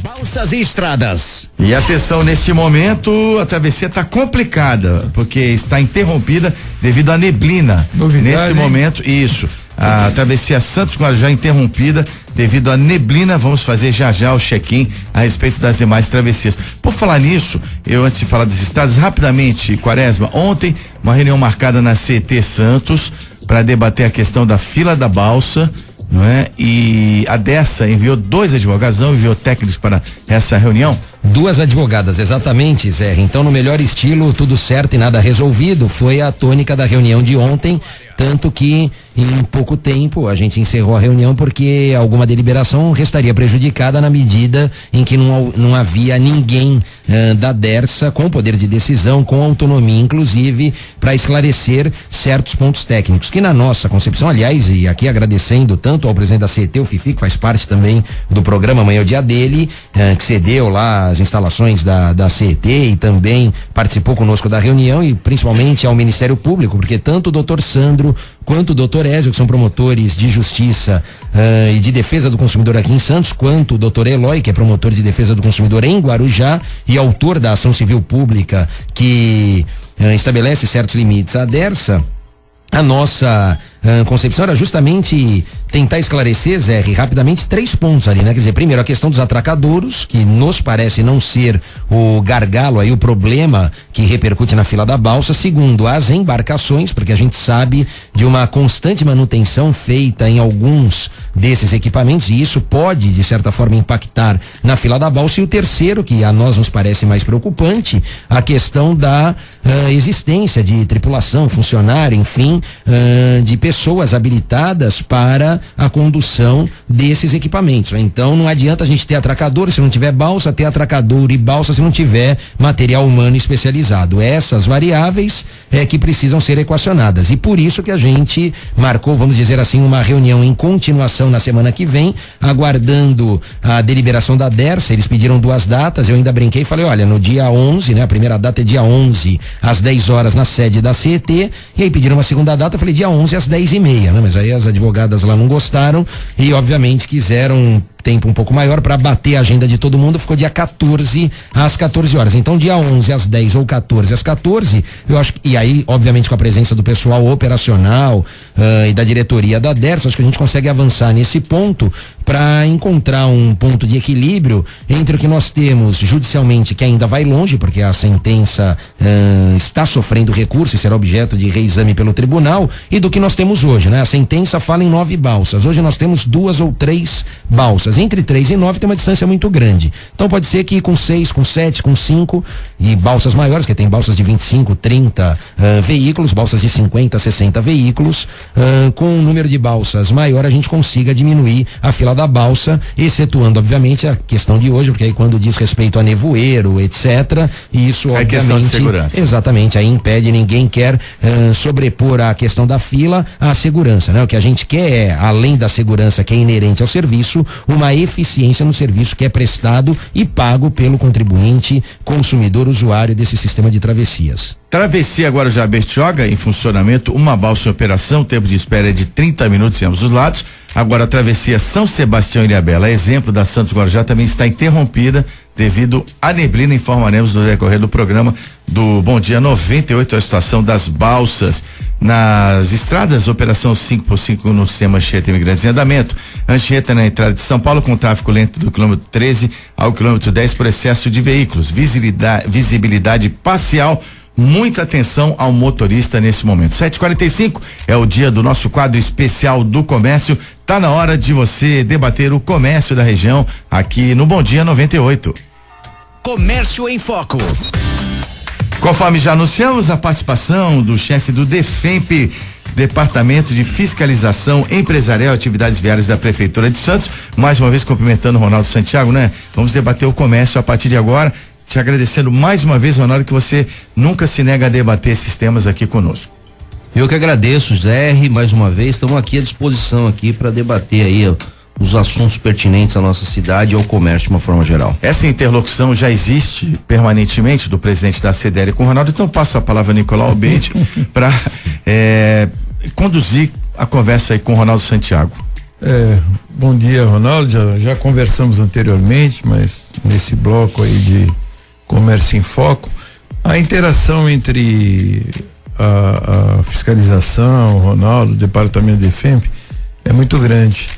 Balsas e estradas. E atenção, neste momento a travessia está complicada, porque está interrompida devido à neblina. Novidade, nesse momento, isso. A travessia Santos Guarujá interrompida devido à neblina. Vamos fazer já o check-in a respeito das demais travessias. Por falar nisso, eu antes de falar das estradas, rapidamente, Quaresma, ontem uma reunião marcada na CT Santos para debater a questão da fila da balsa, não é? E a Dessa enviou 2 advogados, não enviou técnicos para essa reunião? 2 advogadas, exatamente, Zé. Então, no melhor estilo, tudo certo e nada resolvido, foi a tônica da reunião de ontem, tanto que em pouco tempo a gente encerrou a reunião porque alguma deliberação restaria prejudicada na medida em que não havia ninguém da Dersa, com poder de decisão, com autonomia, inclusive, para esclarecer certos pontos técnicos, que na nossa concepção, aliás, e aqui agradecendo tanto ao presidente da CET, o Fifi, que faz parte também do programa Amanhã é o Dia dele, que cedeu lá as instalações da CET e também participou conosco da reunião, e principalmente ao Ministério Público, porque tanto o doutor Sandro quanto o doutor Ézio, que são promotores de justiça e de defesa do consumidor aqui em Santos, quanto o doutor Eloy, que é promotor de defesa do consumidor em Guarujá e autor da ação civil pública que estabelece certos limites à Dersa, a nossa concepção era justamente tentar esclarecer, Zé, rapidamente 3 pontos ali, né? Quer dizer, primeiro a questão dos atracadouros, que nos parece não ser o gargalo aí, o problema que repercute na fila da balsa. Segundo, as embarcações, porque a gente sabe de uma constante manutenção feita em alguns desses equipamentos, e isso pode, de certa forma, impactar na fila da balsa. E o terceiro, que a nós nos parece mais preocupante, a questão da existência de tripulação, funcionário, enfim, de pessoas habilitadas para a condução desses equipamentos. Então não adianta a gente ter atracador se não tiver balsa, ter atracador e balsa se não tiver material humano especializado. Essas variáveis que precisam ser equacionadas, e por isso que a gente marcou, vamos dizer assim, uma reunião em continuação na semana que vem, aguardando a deliberação da Dersa. Eles pediram 2 datas, eu ainda brinquei e falei, olha, no dia 11, né, a primeira data é dia 11 às 10 horas na sede da CET, e aí pediram uma segunda data, eu falei dia 11 às 10h30, né? Mas aí as advogadas lá não gostaram e obviamente quiseram tempo um pouco maior para bater a agenda de todo mundo. Ficou dia 14 às 14 horas. Então dia 11 às 10 ou 14 às 14, eu acho que, e aí obviamente com a presença do pessoal operacional e da diretoria da Dersa, acho que a gente consegue avançar nesse ponto para encontrar um ponto de equilíbrio entre o que nós temos judicialmente, que ainda vai longe, porque a sentença está sofrendo recurso e será objeto de reexame pelo tribunal, e do que nós temos hoje, né? A sentença fala em 9 balsas. Hoje nós temos 2 ou 3 balsas. Entre 3 e 9 tem uma distância muito grande. Então pode ser que com 6, com 7, com 5 e balsas maiores, que tem balsas de 25, 30 veículos, balsas de 50, 60 veículos, com um número de balsas maior a gente consiga diminuir a fila da balsa, excetuando obviamente a questão de hoje, porque aí quando diz respeito a nevoeiro, etc, isso obviamente questão de segurança. Exatamente, aí impede, ninguém quer sobrepor a questão da fila à segurança, né? O que a gente quer é, além da segurança que é inerente ao serviço, uma eficiência no serviço que é prestado e pago pelo contribuinte, consumidor, usuário desse sistema de travessias. Travessia Guarujá-Bertioga em funcionamento, uma balsa em operação, tempo de espera é de 30 minutos em ambos os lados. Agora a travessia São Sebastião e Ilhabela, exemplo da Santos Guarujá, também está interrompida devido à neblina. Informaremos no decorrer do programa do Bom Dia 98 a situação das balsas. Nas estradas, operação 5x5 no SEMA Anchieta Imigrantes em andamento. Anchieta na entrada de São Paulo com tráfego lento do quilômetro 13 ao quilômetro 10 por excesso de veículos. Visibilidade parcial. Muita atenção ao motorista nesse momento. 7h45 é o dia do nosso quadro especial do comércio. Tá na hora de você debater o comércio da região aqui no Bom Dia 98. Comércio em Foco. Conforme já anunciamos, a participação do chefe do DEFEMP, Departamento de Fiscalização Empresarial e Atividades Viárias da Prefeitura de Santos, mais uma vez cumprimentando o Ronaldo Santiago, né? Vamos debater o comércio a partir de agora. Te agradecendo mais uma vez, Ronaldo, que você nunca se nega a debater esses temas aqui conosco. Eu que agradeço, Zé, mais uma vez, estamos aqui à disposição aqui para debater aí os assuntos pertinentes à nossa cidade e ao comércio de uma forma geral. Essa interlocução já existe permanentemente do presidente da CDL com o Ronaldo, então passo a palavra a Nicolau Albeide para conduzir a conversa aí com o Ronaldo Santiago. Bom dia, Ronaldo, já conversamos anteriormente, mas nesse bloco aí de Comércio em Foco, a interação entre a fiscalização, o Ronaldo, o departamento de FEMP é muito grande,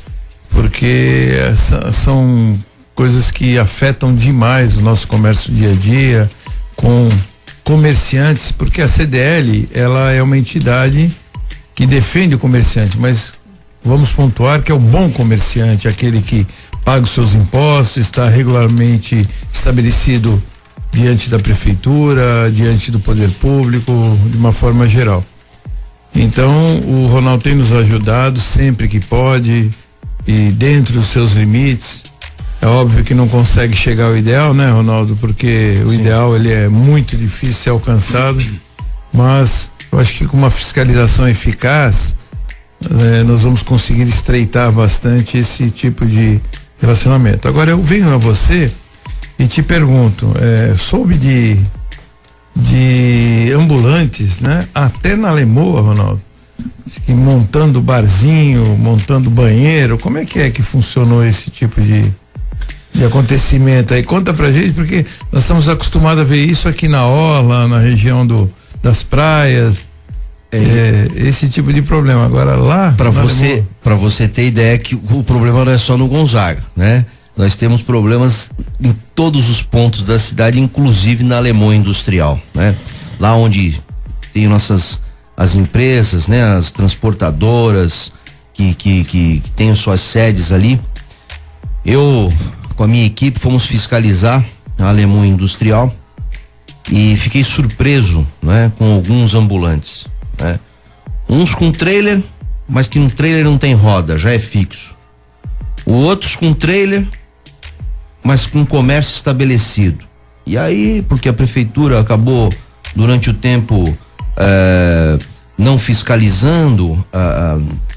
porque são coisas que afetam demais o nosso comércio dia a dia, com comerciantes, porque a CDL, ela é uma entidade que defende o comerciante, mas vamos pontuar que é o bom comerciante, aquele que paga os seus impostos, está regularmente estabelecido diante da prefeitura, diante do poder público, de uma forma geral. Então, o Ronaldo tem nos ajudado sempre que pode e dentro dos seus limites É óbvio que não consegue chegar ao ideal, né, Ronaldo? Porque o ideal ele é muito difícil de ser alcançado, mas eu acho que com uma fiscalização eficaz nós vamos conseguir estreitar bastante esse tipo de relacionamento. Agora eu venho a você e te pergunto, soube de ambulantes, né? Até na Lemoa, Ronaldo, montando barzinho, montando banheiro. Como é que funcionou esse tipo de acontecimento aí? Conta pra gente, porque nós estamos acostumados a ver isso aqui na orla, na região das praias, esse tipo de problema. Agora lá para você ter ideia que o problema não é só no Gonzaga, né? Nós temos problemas em todos os pontos da cidade, inclusive na Lemoa Industrial, né? Lá onde tem as empresas, né? As transportadoras que têm suas sedes ali. Eu, com a minha equipe, fomos fiscalizar a Lemoa Industrial e fiquei surpreso, né? Com alguns ambulantes, né? Uns com trailer, mas que no trailer não tem roda, já é fixo. Outros com trailer, mas com comércio estabelecido. E aí, porque a prefeitura acabou durante o tempo não fiscalizando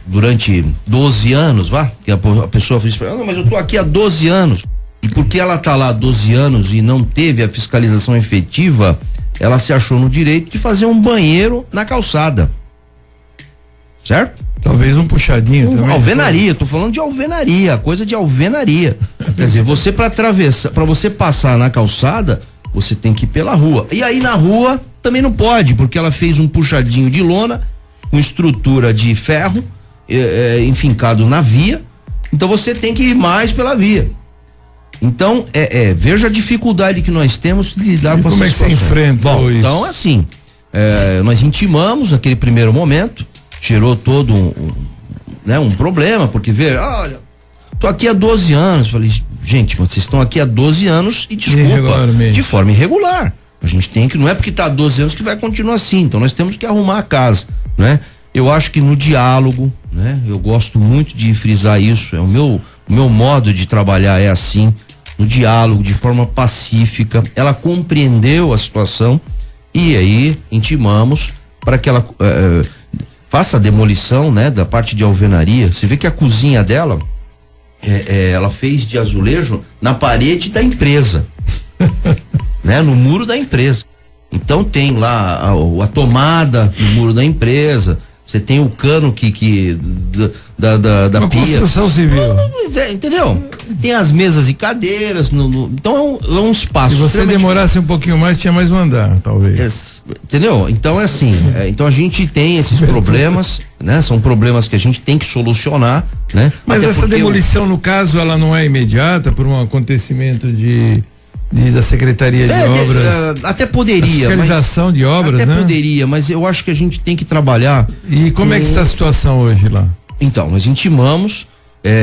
durante 12 anos, que a pessoa fez, não, mas eu tô aqui há 12 anos. E porque ela tá lá há 12 anos e não teve a fiscalização efetiva, ela se achou no direito de fazer um banheiro na calçada. Certo? Talvez um puxadinho também. Alvenaria, tô falando de alvenaria, coisa de alvenaria. Quer dizer, você para você passar na calçada, você tem que ir pela rua. E aí na rua também não pode, porque ela fez um puxadinho de lona, com estrutura de ferro, enfincado na via. Então você tem que ir mais pela via. Então, veja a dificuldade que nós temos de lidar com essa situação. Como é que você enfrenta? Bom, então assim, nós intimamos naquele primeiro momento, gerou todo um problema, porque olha, tô aqui há 12 anos, falei, gente, vocês estão aqui há 12 anos e desculpa, de forma irregular. A gente tem que, não é porque tá há 12 anos que vai continuar assim, então nós temos que arrumar a casa, né? Eu acho que no diálogo, né? Eu gosto muito de frisar isso, o meu modo de trabalhar é assim, no diálogo, de forma pacífica. Ela compreendeu a situação e aí intimamos para que ela faça a demolição, né, da parte de alvenaria. Você vê que a cozinha dela, ela fez de azulejo na parede da empresa, né, no muro da empresa. Então tem lá a tomada no muro da empresa. Você tem o cano da uma pia. Construção civil. Entendeu? Tem as mesas e cadeiras. Então é um espaço. Se você demorasse um pouquinho mais, tinha mais um andar, talvez. Entendeu? Então é assim. Então a gente tem esses problemas, né? São problemas que a gente tem que solucionar, né? Mas essa demolição, no caso, ela não é imediata por um acontecimento da Secretaria de Obras? Até poderia. Fiscalização de obras, né? Até poderia, mas eu acho que a gente tem que trabalhar. E como é que está a situação hoje lá? Então, nós intimamos,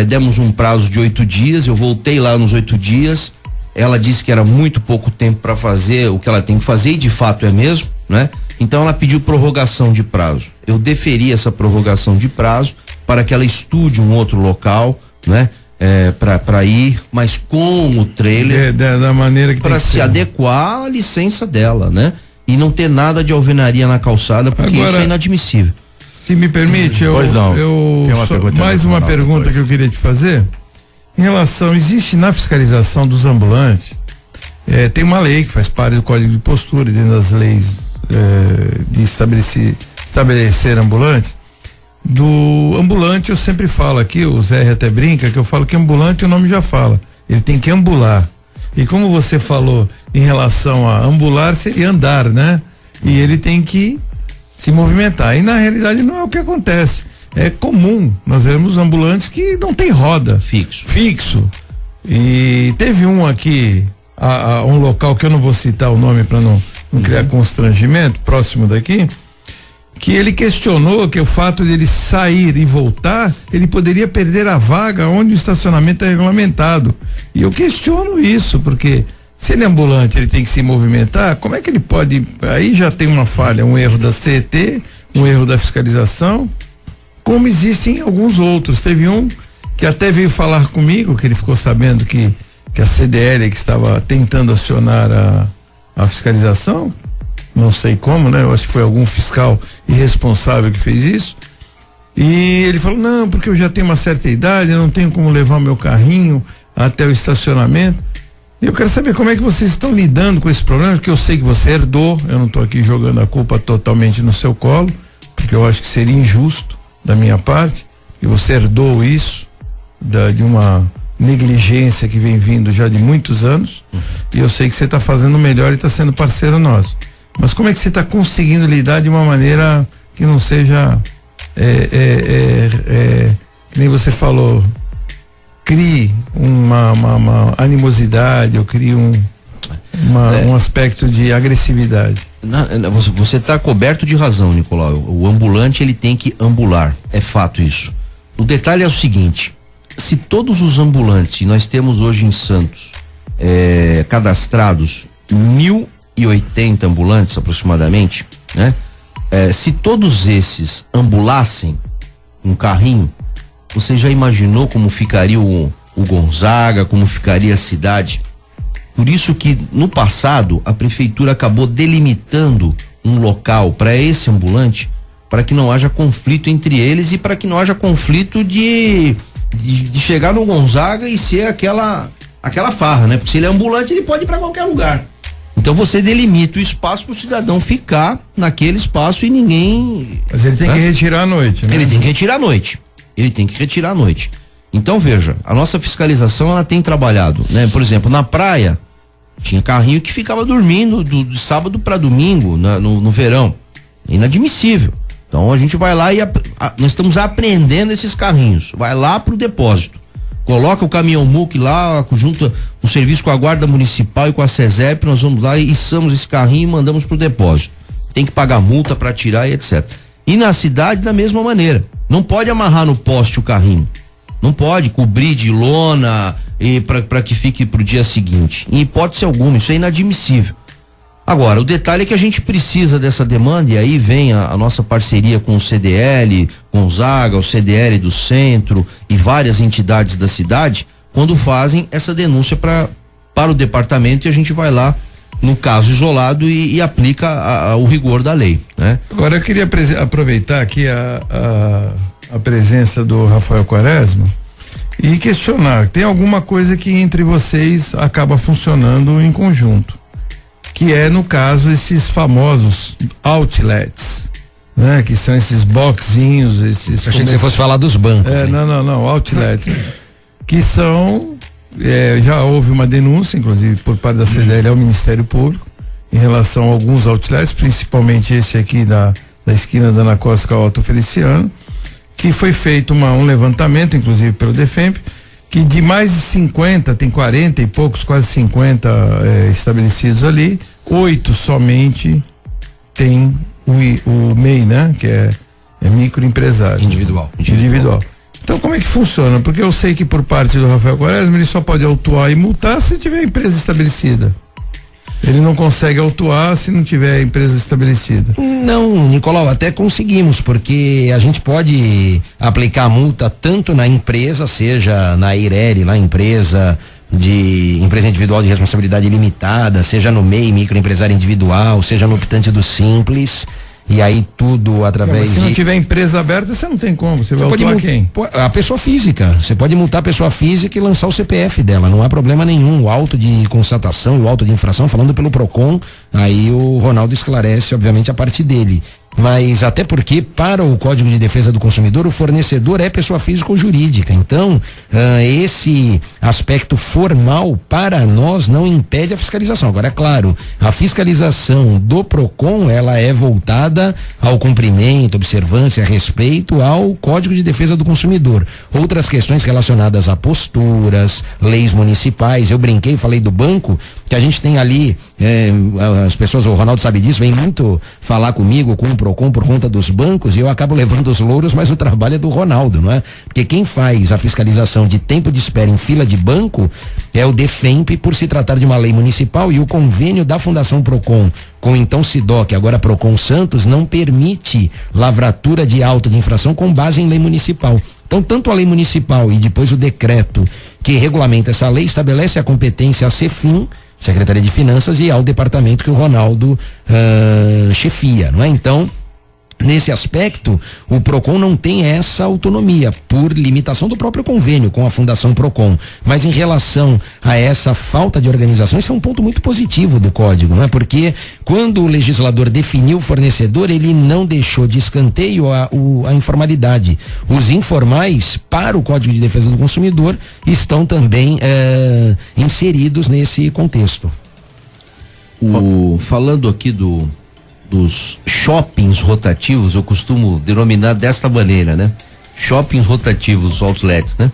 demos um prazo de 8 dias, eu voltei lá nos 8 dias, ela disse que era muito pouco tempo para fazer o que ela tem que fazer, e de fato é mesmo, né? Então ela pediu prorrogação de prazo. Eu deferi essa prorrogação de prazo para que ela estude um outro local, né? Para ir, mas com o trailer da maneira que para se adequar à licença dela, né? E não ter nada de alvenaria na calçada, porque agora, isso é inadmissível. Se me permite, mais uma pergunta que eu queria te fazer. Em relação, existe na fiscalização dos ambulantes, tem uma lei que faz parte do Código de Postura, dentro das leis de estabelecer ambulantes. Do ambulante eu sempre falo aqui, o Zé até brinca, que eu falo que ambulante o nome já fala, ele tem que ambular. E como você falou em relação a ambular, seria andar, né? E ele tem que se movimentar. E na realidade não é o que acontece. É comum, nós vemos ambulantes que não tem roda. Fixo. E teve um aqui, um local que eu não vou citar o nome para não criar constrangimento, próximo daqui, que ele questionou que o fato de ele sair e voltar, ele poderia perder a vaga onde o estacionamento é regulamentado. E eu questiono isso, porque se ele é ambulante, ele tem que se movimentar, como é que ele pode, aí já tem uma falha, um erro da CET, um erro da fiscalização, como existem alguns outros. Teve um que até veio falar comigo, que ele ficou sabendo que que a CDL que estava tentando acionar a fiscalização, não sei como, né? Eu acho que foi algum fiscal irresponsável que fez isso. E ele falou, não, porque eu já tenho uma certa idade, eu não tenho como levar o meu carrinho até o estacionamento. E eu quero saber como é que vocês estão lidando com esse problema, porque eu sei que você herdou, eu não estou aqui jogando a culpa totalmente no seu colo, porque eu acho que seria injusto da minha parte, e você herdou isso de uma negligência que vem vindo já de muitos anos, e eu sei que você está fazendo o melhor e está sendo parceiro nosso. Mas como é que você está conseguindo lidar de uma maneira que não seja, que nem você falou, crie uma animosidade, ou crie um aspecto de agressividade? Você está coberto de razão, Nicolau. O ambulante, ele tem que ambular, é fato isso. O detalhe é o seguinte: se todos os ambulantes, nós temos hoje em Santos cadastrados 1.080 ambulantes aproximadamente, né? Se todos esses ambulassem um carrinho, você já imaginou como ficaria o Gonzaga, como ficaria a cidade? Por isso que no passado a prefeitura acabou delimitando um local para esse ambulante, para que não haja conflito entre eles e para que não haja conflito de chegar no Gonzaga e ser aquela farra, né? Porque se ele é ambulante, ele pode ir para qualquer lugar. Então você delimita o espaço para o cidadão ficar naquele espaço e ninguém... Mas ele tem que retirar à noite, né? Ele tem que retirar à noite. Então veja, a nossa fiscalização, ela tem trabalhado, né? Por exemplo, na praia tinha carrinho que ficava dormindo de sábado para domingo no verão. Inadmissível. Então a gente vai lá e nós estamos apreendendo esses carrinhos. Vai lá pro depósito, coloca o caminhão MUC lá, junto o serviço com a Guarda Municipal e com a SESEP, nós vamos lá e içamos esse carrinho e mandamos pro depósito. Tem que pagar multa para tirar e etc. E na cidade da mesma maneira. Não pode amarrar no poste o carrinho. Não pode cobrir de lona e para que fique pro dia seguinte. Em hipótese alguma, isso é inadmissível. Agora, o detalhe é que a gente precisa dessa demanda, e aí vem a nossa parceria com o CDL, Gonzaga, o CDL do centro e várias entidades da cidade, quando fazem essa denúncia para o departamento, e a gente vai lá no caso isolado e aplica o rigor da lei, né? Agora eu queria aproveitar aqui a presença do Rafael Quaresma e questionar, tem alguma coisa que entre vocês acaba funcionando em conjunto, que é, no caso, esses famosos outlets, né? Que são esses boxinhos, esses... Eu achei que você fosse falar dos bancos. Não, outlets, que são, já houve uma denúncia, inclusive, por parte da CDL ao Ministério Público, em relação a alguns outlets, principalmente esse aqui da esquina da Ana Costa com a Otto Feliciano, que foi feito um levantamento, inclusive pelo DEFEMP, que de mais de 50, tem 40 e poucos, quase 50 estabelecidos ali, 8 somente tem o MEI, né? Que é microempresário. Individual. Então como é que funciona? Porque eu sei que por parte do Rafael Quaresma ele só pode autuar e multar se tiver empresa estabelecida. Ele não consegue autuar se não tiver empresa estabelecida. Não, Nicolau, até conseguimos, porque a gente pode aplicar a multa tanto na empresa, seja na IRERI, na empresa individual de responsabilidade limitada, seja no MEI, microempresário individual, seja no optante do Simples. E aí tudo através se não tiver empresa aberta, você não tem como, você vai autuar quem? A pessoa física, você pode multar a pessoa física e lançar o CPF dela, não há problema nenhum. O auto de constatação e o auto de infração, falando pelo PROCON, aí o Ronaldo esclarece, obviamente, a parte dele. Mas até porque, para o Código de Defesa do Consumidor, o fornecedor é pessoa física ou jurídica. Então, esse aspecto formal, para nós, não impede a fiscalização. Agora, é claro, a fiscalização do PROCON, ela é voltada ao cumprimento, observância, respeito ao Código de Defesa do Consumidor. Outras questões relacionadas a posturas, leis municipais, eu brinquei, falei do banco, que a gente tem ali, as pessoas, o Ronaldo sabe disso, vem muito falar comigo, com o PROCON por conta dos bancos, e eu acabo levando os louros, mas o trabalho é do Ronaldo, não é? Porque quem faz a fiscalização de tempo de espera em fila de banco é o DEFEMP, por se tratar de uma lei municipal, e o convênio da Fundação PROCON com então SIDOC, agora PROCON Santos, não permite lavratura de auto de infração com base em lei municipal. Então, tanto a lei municipal e depois o decreto que regulamenta essa lei estabelece a competência à CEFIM, Secretaria de Finanças, e ao departamento que o Ronaldo chefia, não é? Então, nesse aspecto, o PROCON não tem essa autonomia por limitação do próprio convênio com a Fundação PROCON. Mas em relação a essa falta de organização, isso é um ponto muito positivo do código, não é? Porque quando o legislador definiu o fornecedor, ele não deixou de escanteio a informalidade. Os informais, para o Código de Defesa do Consumidor, estão também inseridos nesse contexto. Falando aqui dos shoppings rotativos, eu costumo denominar desta maneira, né? Shoppings rotativos, outlets, né?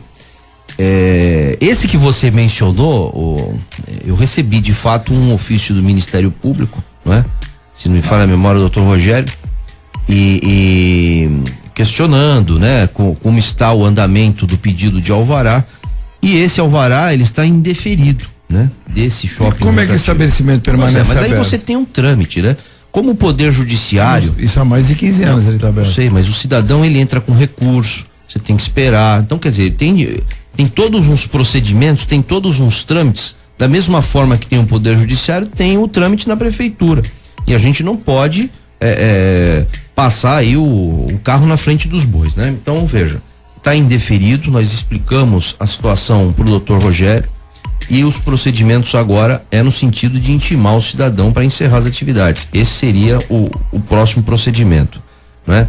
Esse que você mencionou, eu recebi de fato um ofício do Ministério Público, não é? Se não me falha a memória, do Dr. Rogério, e questionando, né? Como está o andamento do pedido de alvará, e esse alvará, ele está indeferido, né? Desse shopping. Como é que o estabelecimento permanece aberto? Mas aí você tem um trâmite, né? Como o Poder Judiciário... Isso há mais de 15 anos ele está aberto. Eu sei, mas o cidadão, ele entra com recurso, você tem que esperar. Então, quer dizer, tem todos uns procedimentos, tem todos uns trâmites. Da mesma forma que tem o Poder Judiciário, tem o trâmite na Prefeitura. E a gente não pode passar aí o carro na frente dos bois, né? Então, veja, está indeferido, nós explicamos a situação para o Dr. Rogério, e os procedimentos agora no sentido de intimar o cidadão para encerrar as atividades. Esse seria o próximo procedimento, né?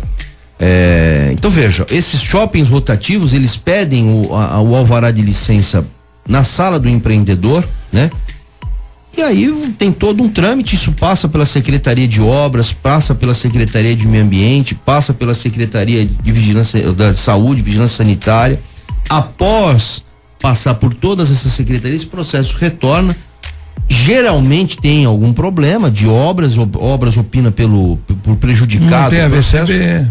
Então veja, esses shoppings rotativos, eles pedem o alvará de licença na sala do empreendedor, né? E aí tem todo um trâmite, isso passa pela Secretaria de Obras, passa pela Secretaria de Meio Ambiente, passa pela Secretaria de Vigilância da Saúde, Vigilância Sanitária. Após passar por todas essas secretarias, esse processo retorna. Geralmente tem algum problema de obras opina por prejudicado. Não tem AVCB.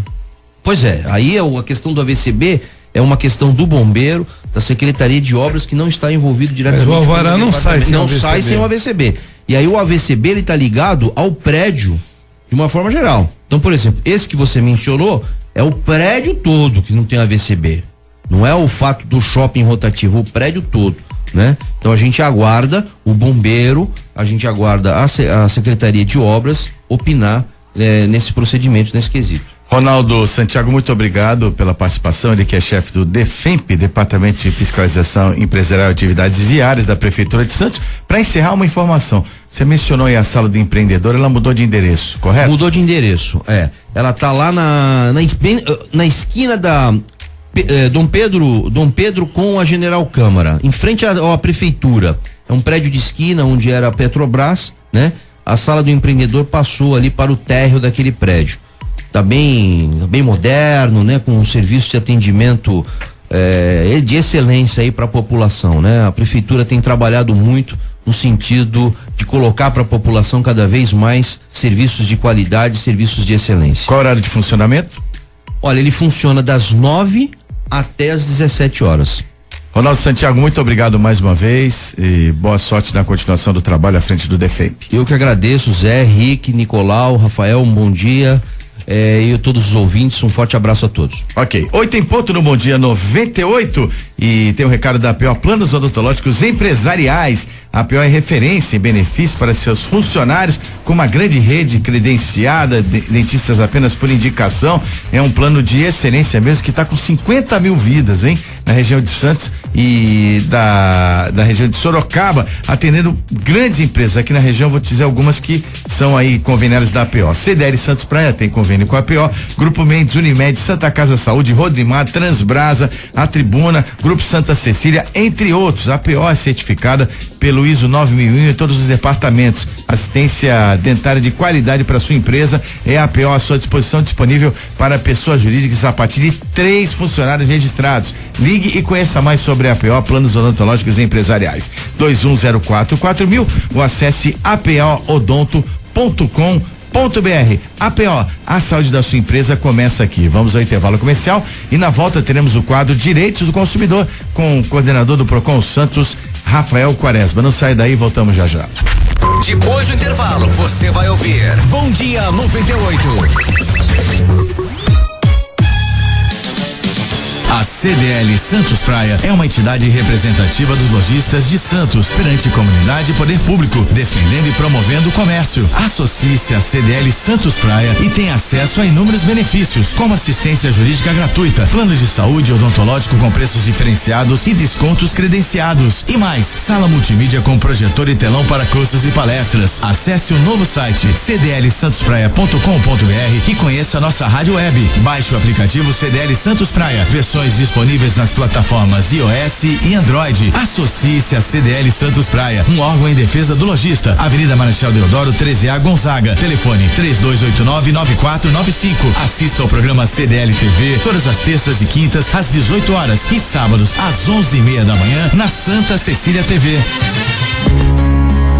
Pois aí a questão do AVCB é uma questão do bombeiro, da Secretaria de Obras, que não está envolvido diretamente. Mas o alvará não sai sem o AVCB. E aí o AVCB, ele está ligado ao prédio de uma forma geral. Então, por exemplo, esse que você mencionou é o prédio todo que não tem AVCB. Não é o fato do shopping rotativo, o prédio todo, né? Então a gente aguarda o bombeiro, a gente aguarda a Secretaria de Obras opinar nesse procedimento, nesse quesito. Ronaldo Santiago, muito obrigado pela participação. Ele que é chefe do DEFEMP, Departamento de Fiscalização Empresarial e Atividades Viárias da Prefeitura de Santos. Para encerrar, uma informação. Você mencionou aí a sala do empreendedor, ela mudou de endereço, correto? Mudou de endereço, Ela tá lá na esquina da Dom Pedro com a General Câmara, em frente à prefeitura. É um prédio de esquina onde era a Petrobras, né? A sala do empreendedor passou ali para o térreo daquele prédio. Tá bem moderno, né? Com um serviço de atendimento de excelência aí para a população, né? A prefeitura tem trabalhado muito no sentido de colocar para a população cada vez mais serviços de qualidade, serviços de excelência. Qual é o horário de funcionamento? Olha, ele funciona das 9 até as 17 horas. Ronaldo Santiago, muito obrigado mais uma vez e boa sorte na continuação do trabalho à frente do DEFEMP. Eu que agradeço, Zé, Henrique, Nicolau, Rafael, um bom dia. E a todos os ouvintes, um forte abraço a todos. Ok, 8 em ponto no Bom Dia 98 e tem um recado da APO, Planos Odontológicos Empresariais. A APO é referência em benefícios para seus funcionários, com uma grande rede credenciada, dentistas apenas por indicação. É um plano de excelência mesmo, que está com 50 mil vidas, hein? Na região de Santos e da região de Sorocaba, atendendo grandes empresas. Aqui na região vou te dizer algumas que são aí conveniadas da APO. CDL Santos Praia tem convênio com a APO, Grupo Mendes, Unimed, Santa Casa Saúde, Rodrimar, Transbrasa, A Tribuna, Grupo Santa Cecília, entre outros. A APO é certificada pelo ISO 9001 em todos os departamentos. Assistência dentária de qualidade para sua empresa é a APO à sua disposição, disponível para pessoas jurídicas a partir de 3 funcionários registrados. Ligue e conheça mais sobre a APO, Planos Odontológicos Empresariais. 21044000 ou acesse apoodonto.com.br. APO, a saúde da sua empresa começa aqui. Vamos ao intervalo comercial e na volta teremos o quadro Direitos do Consumidor com o coordenador do PROCON Santos, Rafael Quaresma. Não sai daí, voltamos já já. Depois do intervalo, você vai ouvir Bom Dia 98. A CDL Santos Praia é uma entidade representativa dos lojistas de Santos, perante comunidade e poder público, defendendo e promovendo o comércio. Associe-se à CDL Santos Praia e tem acesso a inúmeros benefícios, como assistência jurídica gratuita, plano de saúde odontológico com preços diferenciados e descontos credenciados. E mais, sala multimídia com projetor e telão para cursos e palestras. Acesse o novo site cdlsantospraia.com.br e conheça a nossa rádio web. Baixe o aplicativo CDL Santos Praia. Versões disponíveis nas plataformas iOS e Android. Associe-se a CDL Santos Praia, um órgão em defesa do lojista. Avenida Marechal Deodoro 13A Gonzaga. Telefone 3289-9495. Assista ao programa CDL TV todas as terças e quintas às 18 horas e sábados às 11:30 da manhã na Santa Cecília TV.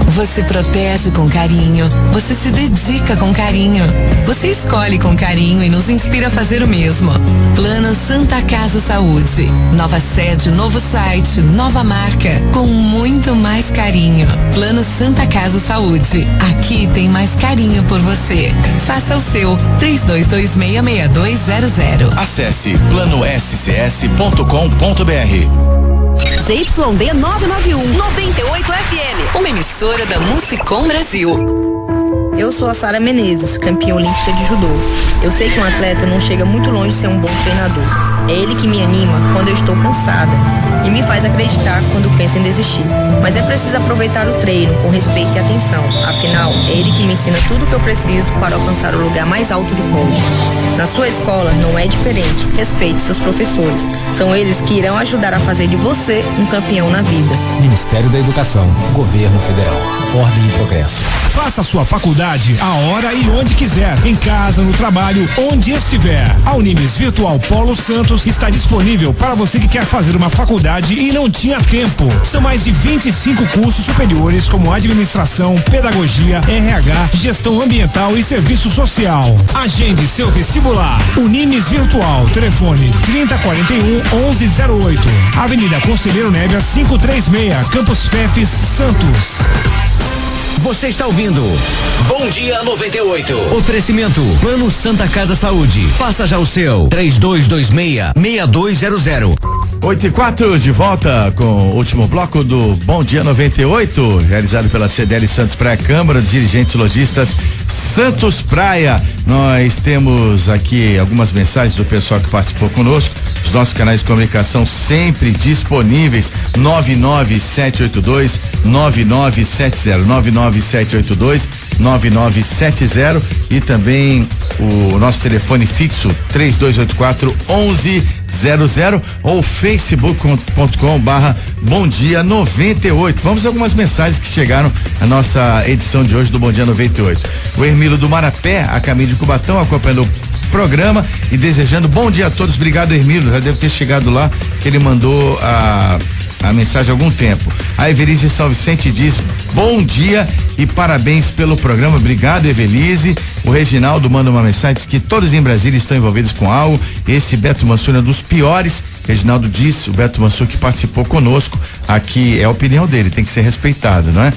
Você protege com carinho, você se dedica com carinho, você escolhe com carinho e nos inspira a fazer o mesmo. Plano Santa Casa Saúde, nova sede, novo site, nova marca, com muito mais carinho. Plano Santa Casa Saúde, aqui tem mais carinho por você. Faça o seu, 32266200. Acesse planoscs.com.br. ZYD 991, 98 FM. Uma emissora da Musicom Brasil. Eu sou a Sara Menezes, campeã olímpica de judô. Eu sei que um atleta não chega muito longe de ser um bom treinador. É ele que me anima quando eu estou cansada e me faz acreditar quando penso em desistir. Mas é preciso aproveitar o treino com respeito e atenção. Afinal, é ele que me ensina tudo o que eu preciso para alcançar o lugar mais alto do pódio. Na sua escola não é diferente. Respeite seus professores. São eles que irão ajudar a fazer de você um campeão na vida. Ministério da Educação, Governo Federal. Ordem e progresso. Faça sua faculdade a hora e onde quiser, em casa, no trabalho, onde estiver. A Unimes Virtual Polo Santos está disponível para você que quer fazer uma faculdade e não tinha tempo. São mais de 25 cursos superiores como administração, pedagogia, RH, gestão ambiental e serviço social. Agende seu vestibular. Unimes Virtual, telefone 3041-1108. Avenida Conselheiro Neves 536, Campus Fefes, Santos. Você está ouvindo Bom Dia 98. Oferecimento Plano Santa Casa Saúde. Faça já o seu. 3226-6200. 8:04, de volta com o último bloco do Bom Dia 98, realizado pela CDL Santos Praia, Câmara dos Dirigentes Lojistas Santos Praia. Nós temos aqui algumas mensagens do pessoal que participou conosco. Os nossos canais de comunicação sempre disponíveis. 99782-9970 e também o nosso telefone fixo 3284-1100 ou facebook.com/Bom Dia 98. Vamos a algumas mensagens que chegaram à nossa edição de hoje do Bom Dia 98. O Hermilo do Marapé, a caminho de Cubatão, acompanhando o programa e desejando bom dia a todos. Obrigado, Hermilo, já deve ter chegado lá, que ele mandou a mensagem há algum tempo. A Evelise São Vicente diz bom dia e parabéns pelo programa. Obrigado, Evelise. O Reginaldo manda uma mensagem, diz que todos em Brasília estão envolvidos com algo. Esse Beto Mansur é um dos piores. Reginaldo disse, o Beto Mansur que participou conosco aqui, é a opinião dele, tem que ser respeitado, não é?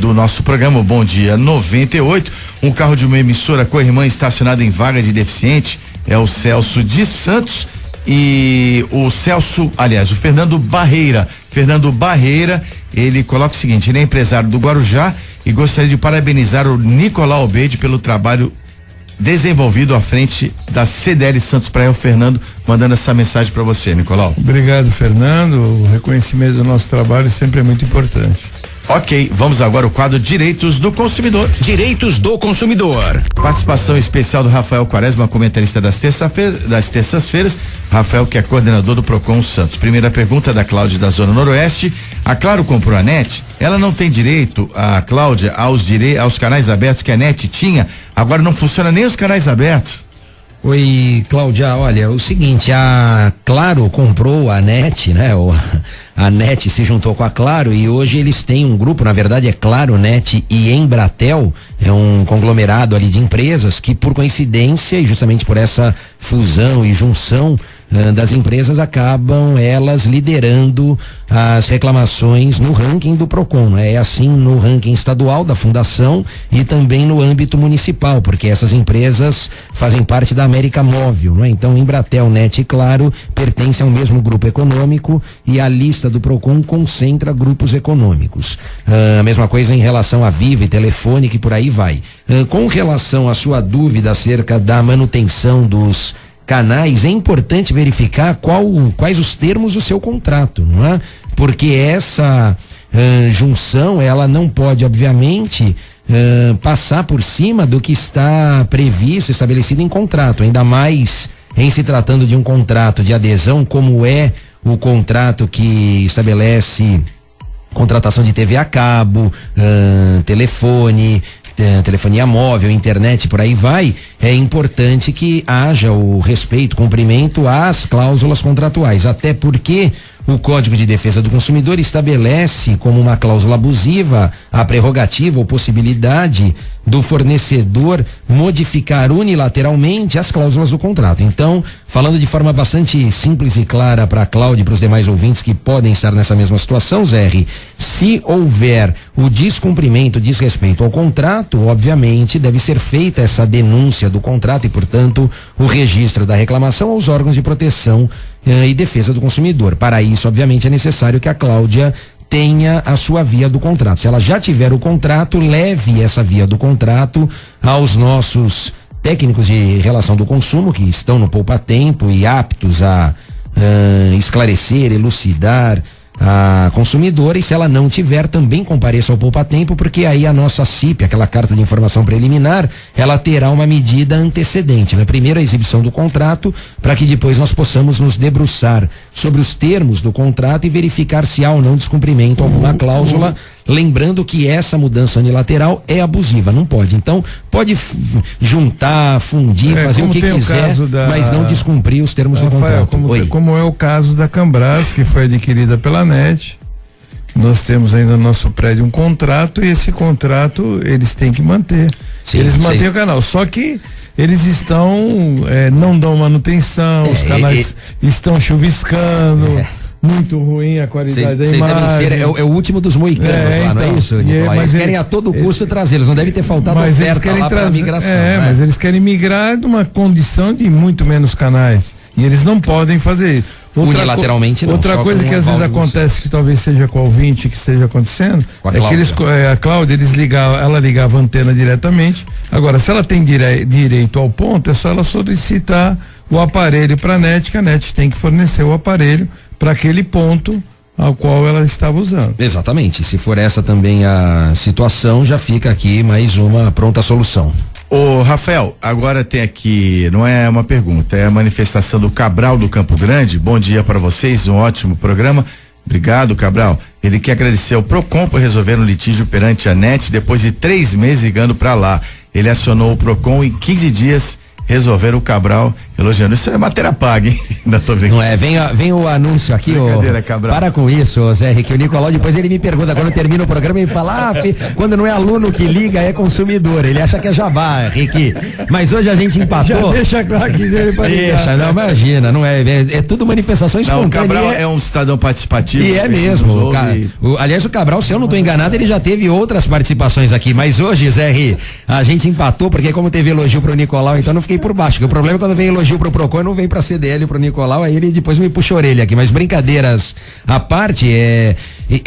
Do nosso programa, o Bom Dia 98. Um carro de uma emissora com a irmã estacionado em vaga de deficiente é o Celso de Santos. E o Fernando Barreira, ele coloca o seguinte: ele é empresário do Guarujá e gostaria de parabenizar o Nicolau Obeide pelo trabalho desenvolvido à frente da CDL Santos Praia. O Fernando mandando essa mensagem para você, Nicolau. Obrigado, Fernando. O reconhecimento do nosso trabalho sempre é muito importante. Ok, vamos agora ao quadro Direitos do Consumidor. Direitos do Consumidor. Participação especial do Rafael Quaresma, comentarista das terças-feiras. Rafael, que é coordenador do Procon Santos. Primeira pergunta da Cláudia da Zona Noroeste. A Claro comprou a NET. Ela não tem direito, a Cláudia, aos canais abertos que a NET tinha. Agora não funciona nem os canais abertos. Oi, Cláudia, olha, o seguinte, a Claro comprou a NET, né? A NET se juntou com a Claro e hoje eles têm um grupo, na verdade é Claro, NET e Embratel, é um conglomerado ali de empresas que por coincidência e justamente por essa fusão e junção das empresas acabam elas liderando as reclamações no ranking do Procon, né? É assim no ranking estadual da fundação e também no âmbito municipal, porque essas empresas fazem parte da América Móvel, né? Então Embratel, NET e Claro pertencem ao mesmo grupo econômico e a lista do Procon concentra grupos econômicos. A mesma coisa em relação a Vivo e Telefônica e por aí vai. Com relação à sua dúvida acerca da manutenção dos canais, é importante verificar quais os termos do seu contrato, não é? Porque essa junção, ela não pode, obviamente, passar por cima do que está previsto, estabelecido em contrato, ainda mais em se tratando de um contrato de adesão, como é o contrato que estabelece contratação de TV a cabo, telefone, telefonia móvel, internet, por aí vai. É importante que haja o respeito, cumprimento às cláusulas contratuais, até porque o Código de Defesa do Consumidor estabelece como uma cláusula abusiva a prerrogativa ou possibilidade do fornecedor modificar unilateralmente as cláusulas do contrato. Então, falando de forma bastante simples e clara para a Cláudia e para os demais ouvintes que podem estar nessa mesma situação, Zé, se houver o descumprimento, desrespeito ao contrato, obviamente deve ser feita essa denúncia do contrato e, portanto, o registro da reclamação aos órgãos de proteção e defesa do consumidor. Para isso, obviamente, é necessário que a Cláudia tenha a sua via do contrato. Se ela já tiver o contrato, leve essa via do contrato aos nossos técnicos de relação do consumo que estão no Poupa Tempo e aptos a esclarecer, elucidar a consumidora, e se ela não tiver, também compareça ao Poupa Tempo, porque aí a nossa CIP, aquela carta de informação preliminar, ela terá uma medida antecedente, né? Primeiro a exibição do contrato, para que depois nós possamos nos debruçar sobre os termos do contrato e verificar se há ou não descumprimento alguma cláusula, lembrando que essa mudança unilateral é abusiva, não pode. Então, pode juntar, fundir, fazer o que quiser, mas não descumprir os termos do contrato. Como é o caso da Cambras, que foi adquirida pela NET. Nós temos ainda no nosso prédio um contrato, e esse contrato eles têm que manter. Sim, eles mantêm o canal, só que eles estão, não dão manutenção, os canais estão chuviscando. Muito ruim a qualidade da imagem. É o último dos moicanos lá, não é isso, Nicolau? Eles querem a todo custo trazê-los, não deve ter faltado oferta lá para a migração. Mas eles querem migrar de uma condição de muito menos canais, e eles não podem fazer isso. Unilateralmente não. Outra coisa que às vezes acontece, que talvez seja com o ouvinte que esteja acontecendo, é que a Cláudia, ela ligava a antena diretamente. Agora, se ela tem direito ao ponto, é só ela solicitar o aparelho para a NET, que a NET tem que fornecer o aparelho para aquele ponto ao qual ela estava usando. Exatamente. Se for essa também a situação, já fica aqui mais uma pronta solução. Ô, Rafael, agora tem aqui, não é uma pergunta, é a manifestação do Cabral do Campo Grande. Bom dia para vocês, um ótimo programa. Obrigado, Cabral. Ele quer agradecer ao Procon por resolver um litígio perante a NET depois de 3 meses ligando para lá. Ele acionou o Procon em 15 dias. Resolveram o Cabral elogiando. Isso é matéria paga, hein? Ainda tô brincando. Não é? Vem o anúncio aqui, Cabral. Para com isso, Zé Henrique. O Nicolau depois ele me pergunta, quando termina o programa, ele fala, quando não é aluno que liga, é consumidor. Ele acha que é jabá, Henrique. Mas hoje a gente empatou. Já deixa claro aqui dele para ligar. Não, imagina, não é? É tudo manifestação espontânea. O Cabral é um cidadão participativo. E é mesmo. Aliás, o Cabral, se eu não estou enganado, ele já teve outras participações aqui. Mas hoje, Zé Henrique, a gente empatou, porque como teve elogio pro Nicolau, então não fiquei por baixo. O problema é quando vem elogio pro Procon, não vem pra CDL, pro Nicolau, aí ele depois me puxa a orelha aqui. Mas brincadeiras à parte,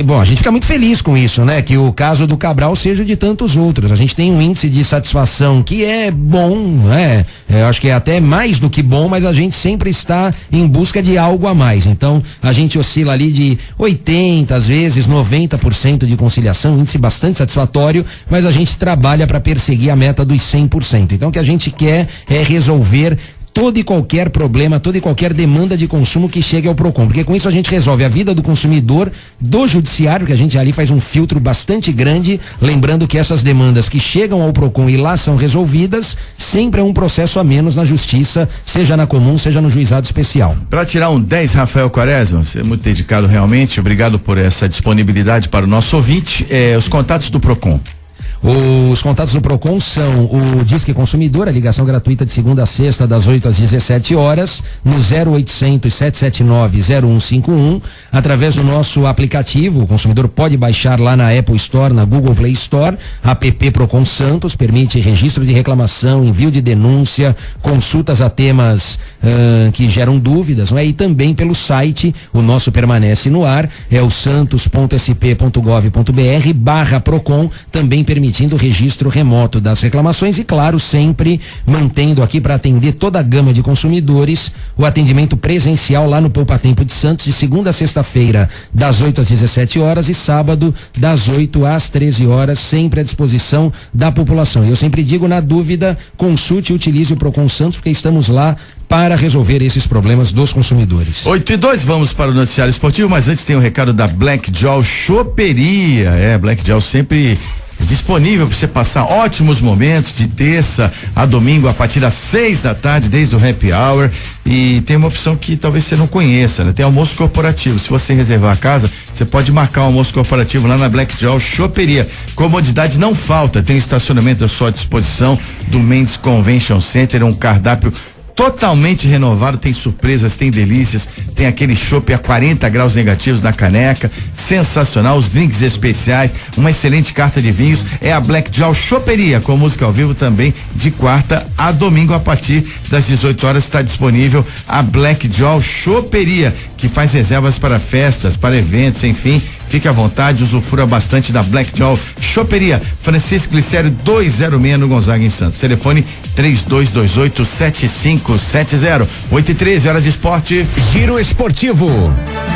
bom, a gente fica muito feliz com isso, né? Que o caso do Cabral seja o de tantos outros. A gente tem um índice de satisfação que é bom, né? Eu acho que é até mais do que bom, mas a gente sempre está em busca de algo a mais. Então, a gente oscila ali de 80%, às vezes 90% de conciliação, índice bastante satisfatório, mas a gente trabalha para perseguir a meta dos 100%. Então, o que a gente quer é resolver todo e qualquer problema, toda e qualquer demanda de consumo que chegue ao Procon, porque com isso a gente resolve a vida do consumidor, do judiciário, que a gente ali faz um filtro bastante grande, lembrando que essas demandas que chegam ao Procon e lá são resolvidas, sempre é um processo a menos na justiça, seja na comum, seja no juizado especial. Para tirar um 10, Rafael Quaresma, você é muito dedicado realmente, obrigado por essa disponibilidade para o nosso ouvinte, os contatos do Procon. Os contatos do Procon são o Disque Consumidor, a ligação gratuita de segunda a sexta, das 8 às 17 horas, no 0800 779 0151, através do nosso aplicativo. O consumidor pode baixar lá na Apple Store, na Google Play Store, app Procon Santos, permite registro de reclamação, envio de denúncia, consultas a temas que geram dúvidas, não é? E também pelo site, o nosso permanece no ar, é o santos.sp.gov.br/Procon, também permitindo o registro remoto das reclamações e, claro, sempre mantendo aqui para atender toda a gama de consumidores o atendimento presencial lá no Poupa Tempo de Santos, de segunda a sexta-feira, das 8 às 17 horas e sábado, das 8 às 13 horas, sempre à disposição da população. E eu sempre digo, na dúvida, consulte e utilize o Procon Santos, porque estamos lá para resolver esses problemas dos consumidores. 8:02, vamos para o noticiário esportivo, mas antes tem o recado da Black Jaw Choperia. Black Jaw sempre disponível para você passar ótimos momentos de terça a domingo a partir das 6 da tarde, desde o happy hour. E tem uma opção que talvez você não conheça, né? Tem almoço corporativo. Se você reservar a casa, você pode marcar um almoço corporativo lá na Black Jaw Choperia. Comodidade não falta, tem estacionamento à sua disposição do Mendes Convention Center, um cardápio totalmente renovado, tem surpresas, tem delícias, tem aquele chopp a 40 graus negativos na caneca, sensacional, os drinks especiais, uma excelente carta de vinhos. É a Black Jaw Choperia, com música ao vivo também de quarta a domingo a partir das 18 horas. Está disponível a Black Jaw Choperia, que faz reservas para festas, para eventos, enfim. Fique à vontade, usufrua bastante da Black Jaw Choperia. Francisco Glicério 206 no Gonzaga, em Santos. Telefone 3228-7570. 8:13, hora de esporte. Giro esportivo.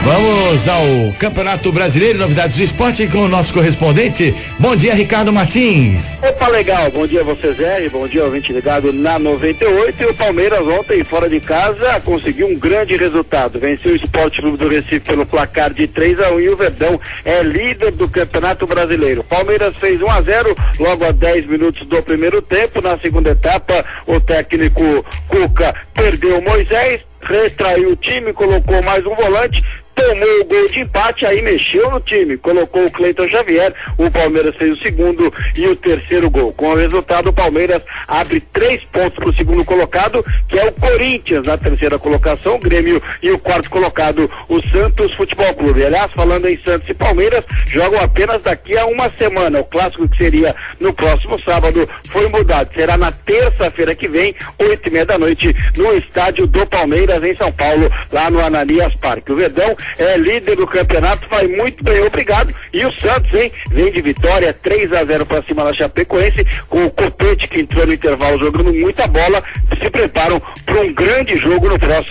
Vamos ao Campeonato Brasileiro, novidades do esporte com o nosso correspondente. Bom dia, Ricardo Martins. Opa, legal. Bom dia a você, Zé. Bom dia, ouvinte ligado na 98. E o Palmeiras ontem, fora de casa, conseguiu um grande resultado. Venceu o Sport Clube do Recife pelo placar de 3-1 e o Verdão é líder do Campeonato Brasileiro. Palmeiras fez 1-0 logo a 10 minutos do primeiro tempo. Na segunda etapa, o técnico Cuca perdeu o Moisés, retraiu o time, colocou mais um volante, tomou o gol de empate, aí mexeu no time, colocou o Cleiton Xavier, o Palmeiras fez o segundo e o terceiro gol. Com o resultado, o Palmeiras abre 3 pontos para o segundo colocado, que é o Corinthians, na terceira colocação, o Grêmio, e o quarto colocado, o Santos Futebol Clube. Aliás, falando em Santos e Palmeiras, jogam apenas daqui a uma semana. O clássico, que seria no próximo sábado, foi mudado. Será na terça-feira que vem, 8:30 da noite, no estádio do Palmeiras, em São Paulo, lá no Ananias Parque. O Verdão é líder do campeonato, vai muito bem, obrigado. E o Santos, vem de vitória, 3-0 para cima da Chapecoense, com o Copete, que entrou no intervalo jogando muita bola. Se preparam para um grande jogo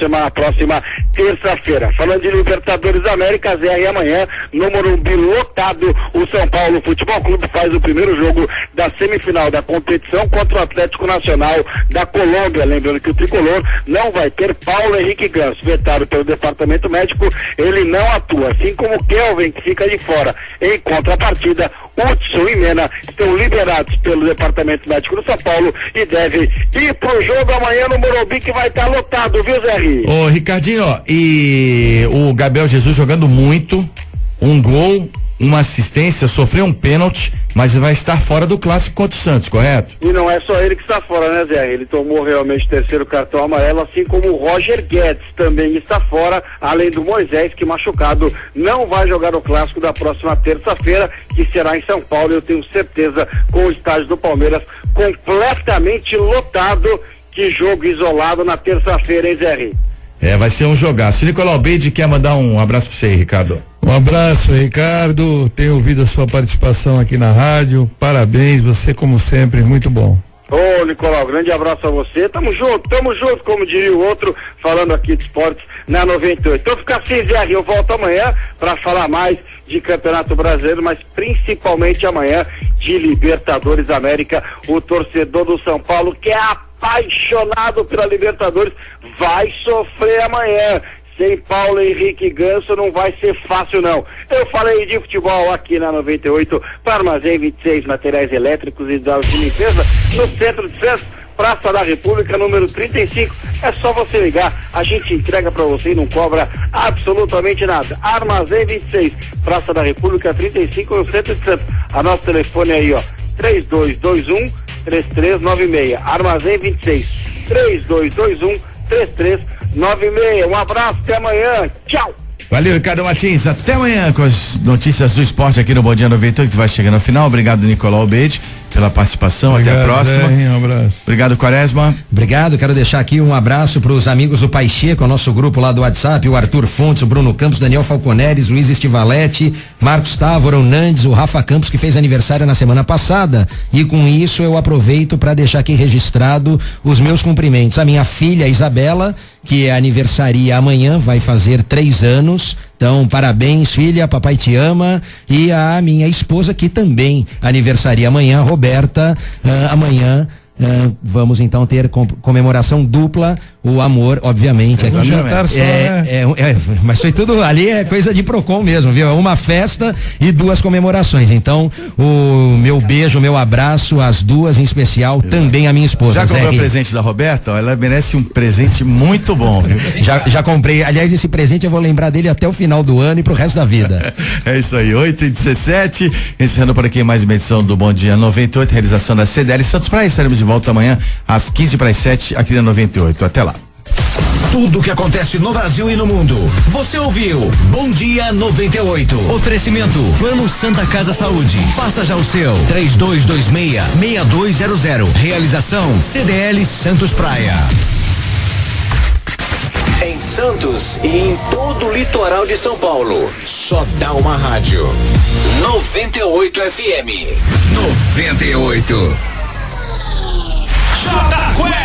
na próxima terça-feira. Falando de Libertadores da América, Zé, e amanhã, no Morumbi lotado, o São Paulo Futebol Clube faz o primeiro jogo da semifinal da competição contra o Atlético Nacional da Colômbia. Lembrando que o tricolor não vai ter Paulo Henrique Ganso, vetado pelo departamento médico. Ele não atua, assim como o Kelvin, que fica de fora. Em contrapartida, Hudson e Mena estão liberados pelo departamento médico do São Paulo e devem ir pro jogo amanhã no Morumbi, que vai estar lotado, viu, Zé? Ô, Ricardinho, e o Gabriel Jesus jogando muito, um gol, uma assistência, sofreu um pênalti, mas vai estar fora do clássico contra o Santos, correto? E não é só ele que está fora, né, Zé? Ele tomou realmente o terceiro cartão amarelo, assim como o Roger Guedes também está fora, além do Moisés, que machucado não vai jogar o clássico da próxima terça-feira, que será em São Paulo. Eu tenho certeza, com o estádio do Palmeiras completamente lotado. Que jogo isolado na terça-feira, hein, Zé? Vai ser um jogaço. Nicolau Beide quer mandar um abraço para você aí, Ricardo. Um abraço, Ricardo. Tenho ouvido a sua participação aqui na rádio. Parabéns, você como sempre, muito bom. Ô, Nicolau, grande abraço a você. Tamo junto, como diria o outro, falando aqui de esportes na 98. Então fica assim, Zé, eu volto amanhã para falar mais de Campeonato Brasileiro, mas principalmente amanhã de Libertadores da América. O torcedor do São Paulo, que é apaixonado pela Libertadores, vai sofrer amanhã. Sem Paulo Henrique Ganso não vai ser fácil, não. Eu falei de futebol aqui na 98, para Armazém 26, materiais elétricos e de limpeza, no centro de Santos, Praça da República, número 35. É só você ligar, a gente entrega para você e não cobra absolutamente nada. Armazém 26, Praça da República 35, no centro de Santos. A nosso telefone aí, ó, 3221-3396. Armazém 26, 3221-3396. Um abraço, até amanhã. Tchau. Valeu, Ricardo Martins. Até amanhã com as notícias do esporte aqui no Bom Dia 98, que vai chegando ao final. Obrigado, Nicolau Obeide, pela participação. Obrigado, até a próxima. Um abraço. Obrigado, Quaresma. Obrigado, quero deixar aqui um abraço para os amigos do Pai Checo, o nosso grupo lá do WhatsApp, o Arthur Fontes, o Bruno Campos, Daniel Falconeres, Luiz Estivaletti, Marcos Távora, o Nandes, o Rafa Campos, que fez aniversário na semana passada, e com isso eu aproveito para deixar aqui registrado os meus cumprimentos. A minha filha Isabela, que aniversaria amanhã, vai fazer 3 anos. Então, parabéns, filha, papai te ama. E a minha esposa, que também aniversaria amanhã, Roberta, amanhã. Vamos então ter comemoração dupla, o amor, obviamente. Aqui, jantar só, mas foi tudo ali, é coisa de Procon mesmo, viu? Uma festa e 2 comemorações. Então, o meu beijo, o meu abraço, as 2 em especial, também a minha esposa. Já comprou o presente da Roberta? Ela merece um presente muito bom, viu? Já comprei. Aliás, esse presente eu vou lembrar dele até o final do ano e pro resto da vida. É isso aí, 8h17, encerrando por aqui mais uma edição do Bom Dia 98, realização da CDL Santos Praia. Estaremos de volta amanhã às 6:45 aqui na 98. Até lá. Tudo que acontece no Brasil e no mundo. Você ouviu Bom Dia 98. Oferecimento Plano Santa Casa Saúde. Faça já o seu. 3226-6200. Realização CDL Santos Praia. Em Santos e em todo o litoral de São Paulo. Só dá uma rádio. 98 FM. 98. Jota Quest.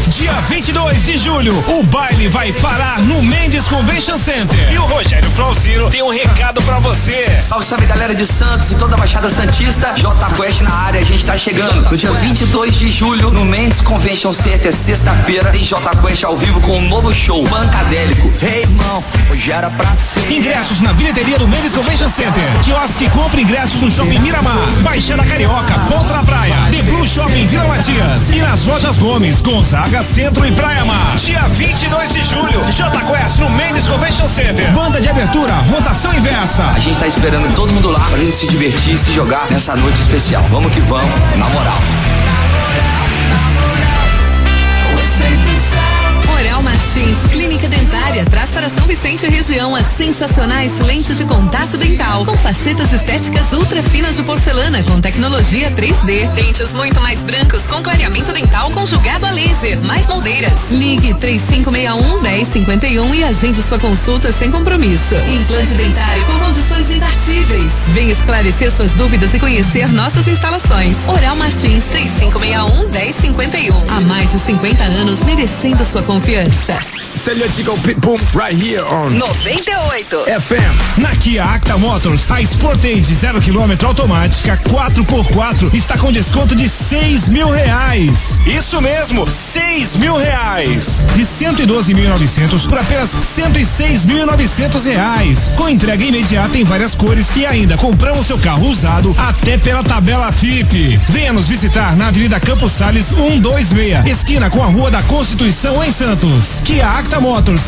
Dia 22 de julho, o baile vai parar no Mendes Convention Center. E o Rogério Flauzino tem um recado pra você. Salve, salve, galera de Santos e toda a Baixada Santista. Jota Quest na área, a gente tá chegando. No dia 22 de julho, no Mendes Convention Center, sexta-feira, tem Jota Quest ao vivo com um novo show, Pancadélico. Hey, irmão, hoje era pra ser. Ingressos na bilheteria do Mendes Convention Center. Quiosque compra ingressos no Shopping Miramar, Baixada Carioca, Ponta da Praia, The Blue Shopping Vila Matias e nas lojas Gomes, Gonzaga, Centro e Praia Mar. Dia 22 de julho, Jota Quest no Mendes Convention Center. Banda de abertura, rotação inversa. A gente tá esperando todo mundo lá pra gente se divertir e se jogar nessa noite especial. Vamos que vamos, na moral. Oral Martins, Clínica Dentária, traz para São Vicente e região as sensacionais lentes de contato dental, com facetas estéticas ultra finas de porcelana, com tecnologia 3D, dentes muito mais brancos, com clareamento dental conjugado a laser, mais moldeiras. Ligue 3561-1051 e agende sua consulta sem compromisso. Implante dentário com condições imbatíveis. Venha esclarecer suas dúvidas e conhecer nossas instalações. Oral Martins, 3561-1051. Há mais de 50 anos merecendo sua confiança. Celestial Pitbull right here on 98 FM. Na Kia Acta Motors, a Sportage 0 km automática 4x4 está com desconto de R$6.000. Isso mesmo, R$6.000. De 112.900 por apenas R$106.900. Com entrega imediata em várias cores e ainda compramos seu carro usado até pela tabela FIP. Venha nos visitar na Avenida Campos Sales 126, esquina com a Rua da Constituição em Santos. Kia Acta Motors,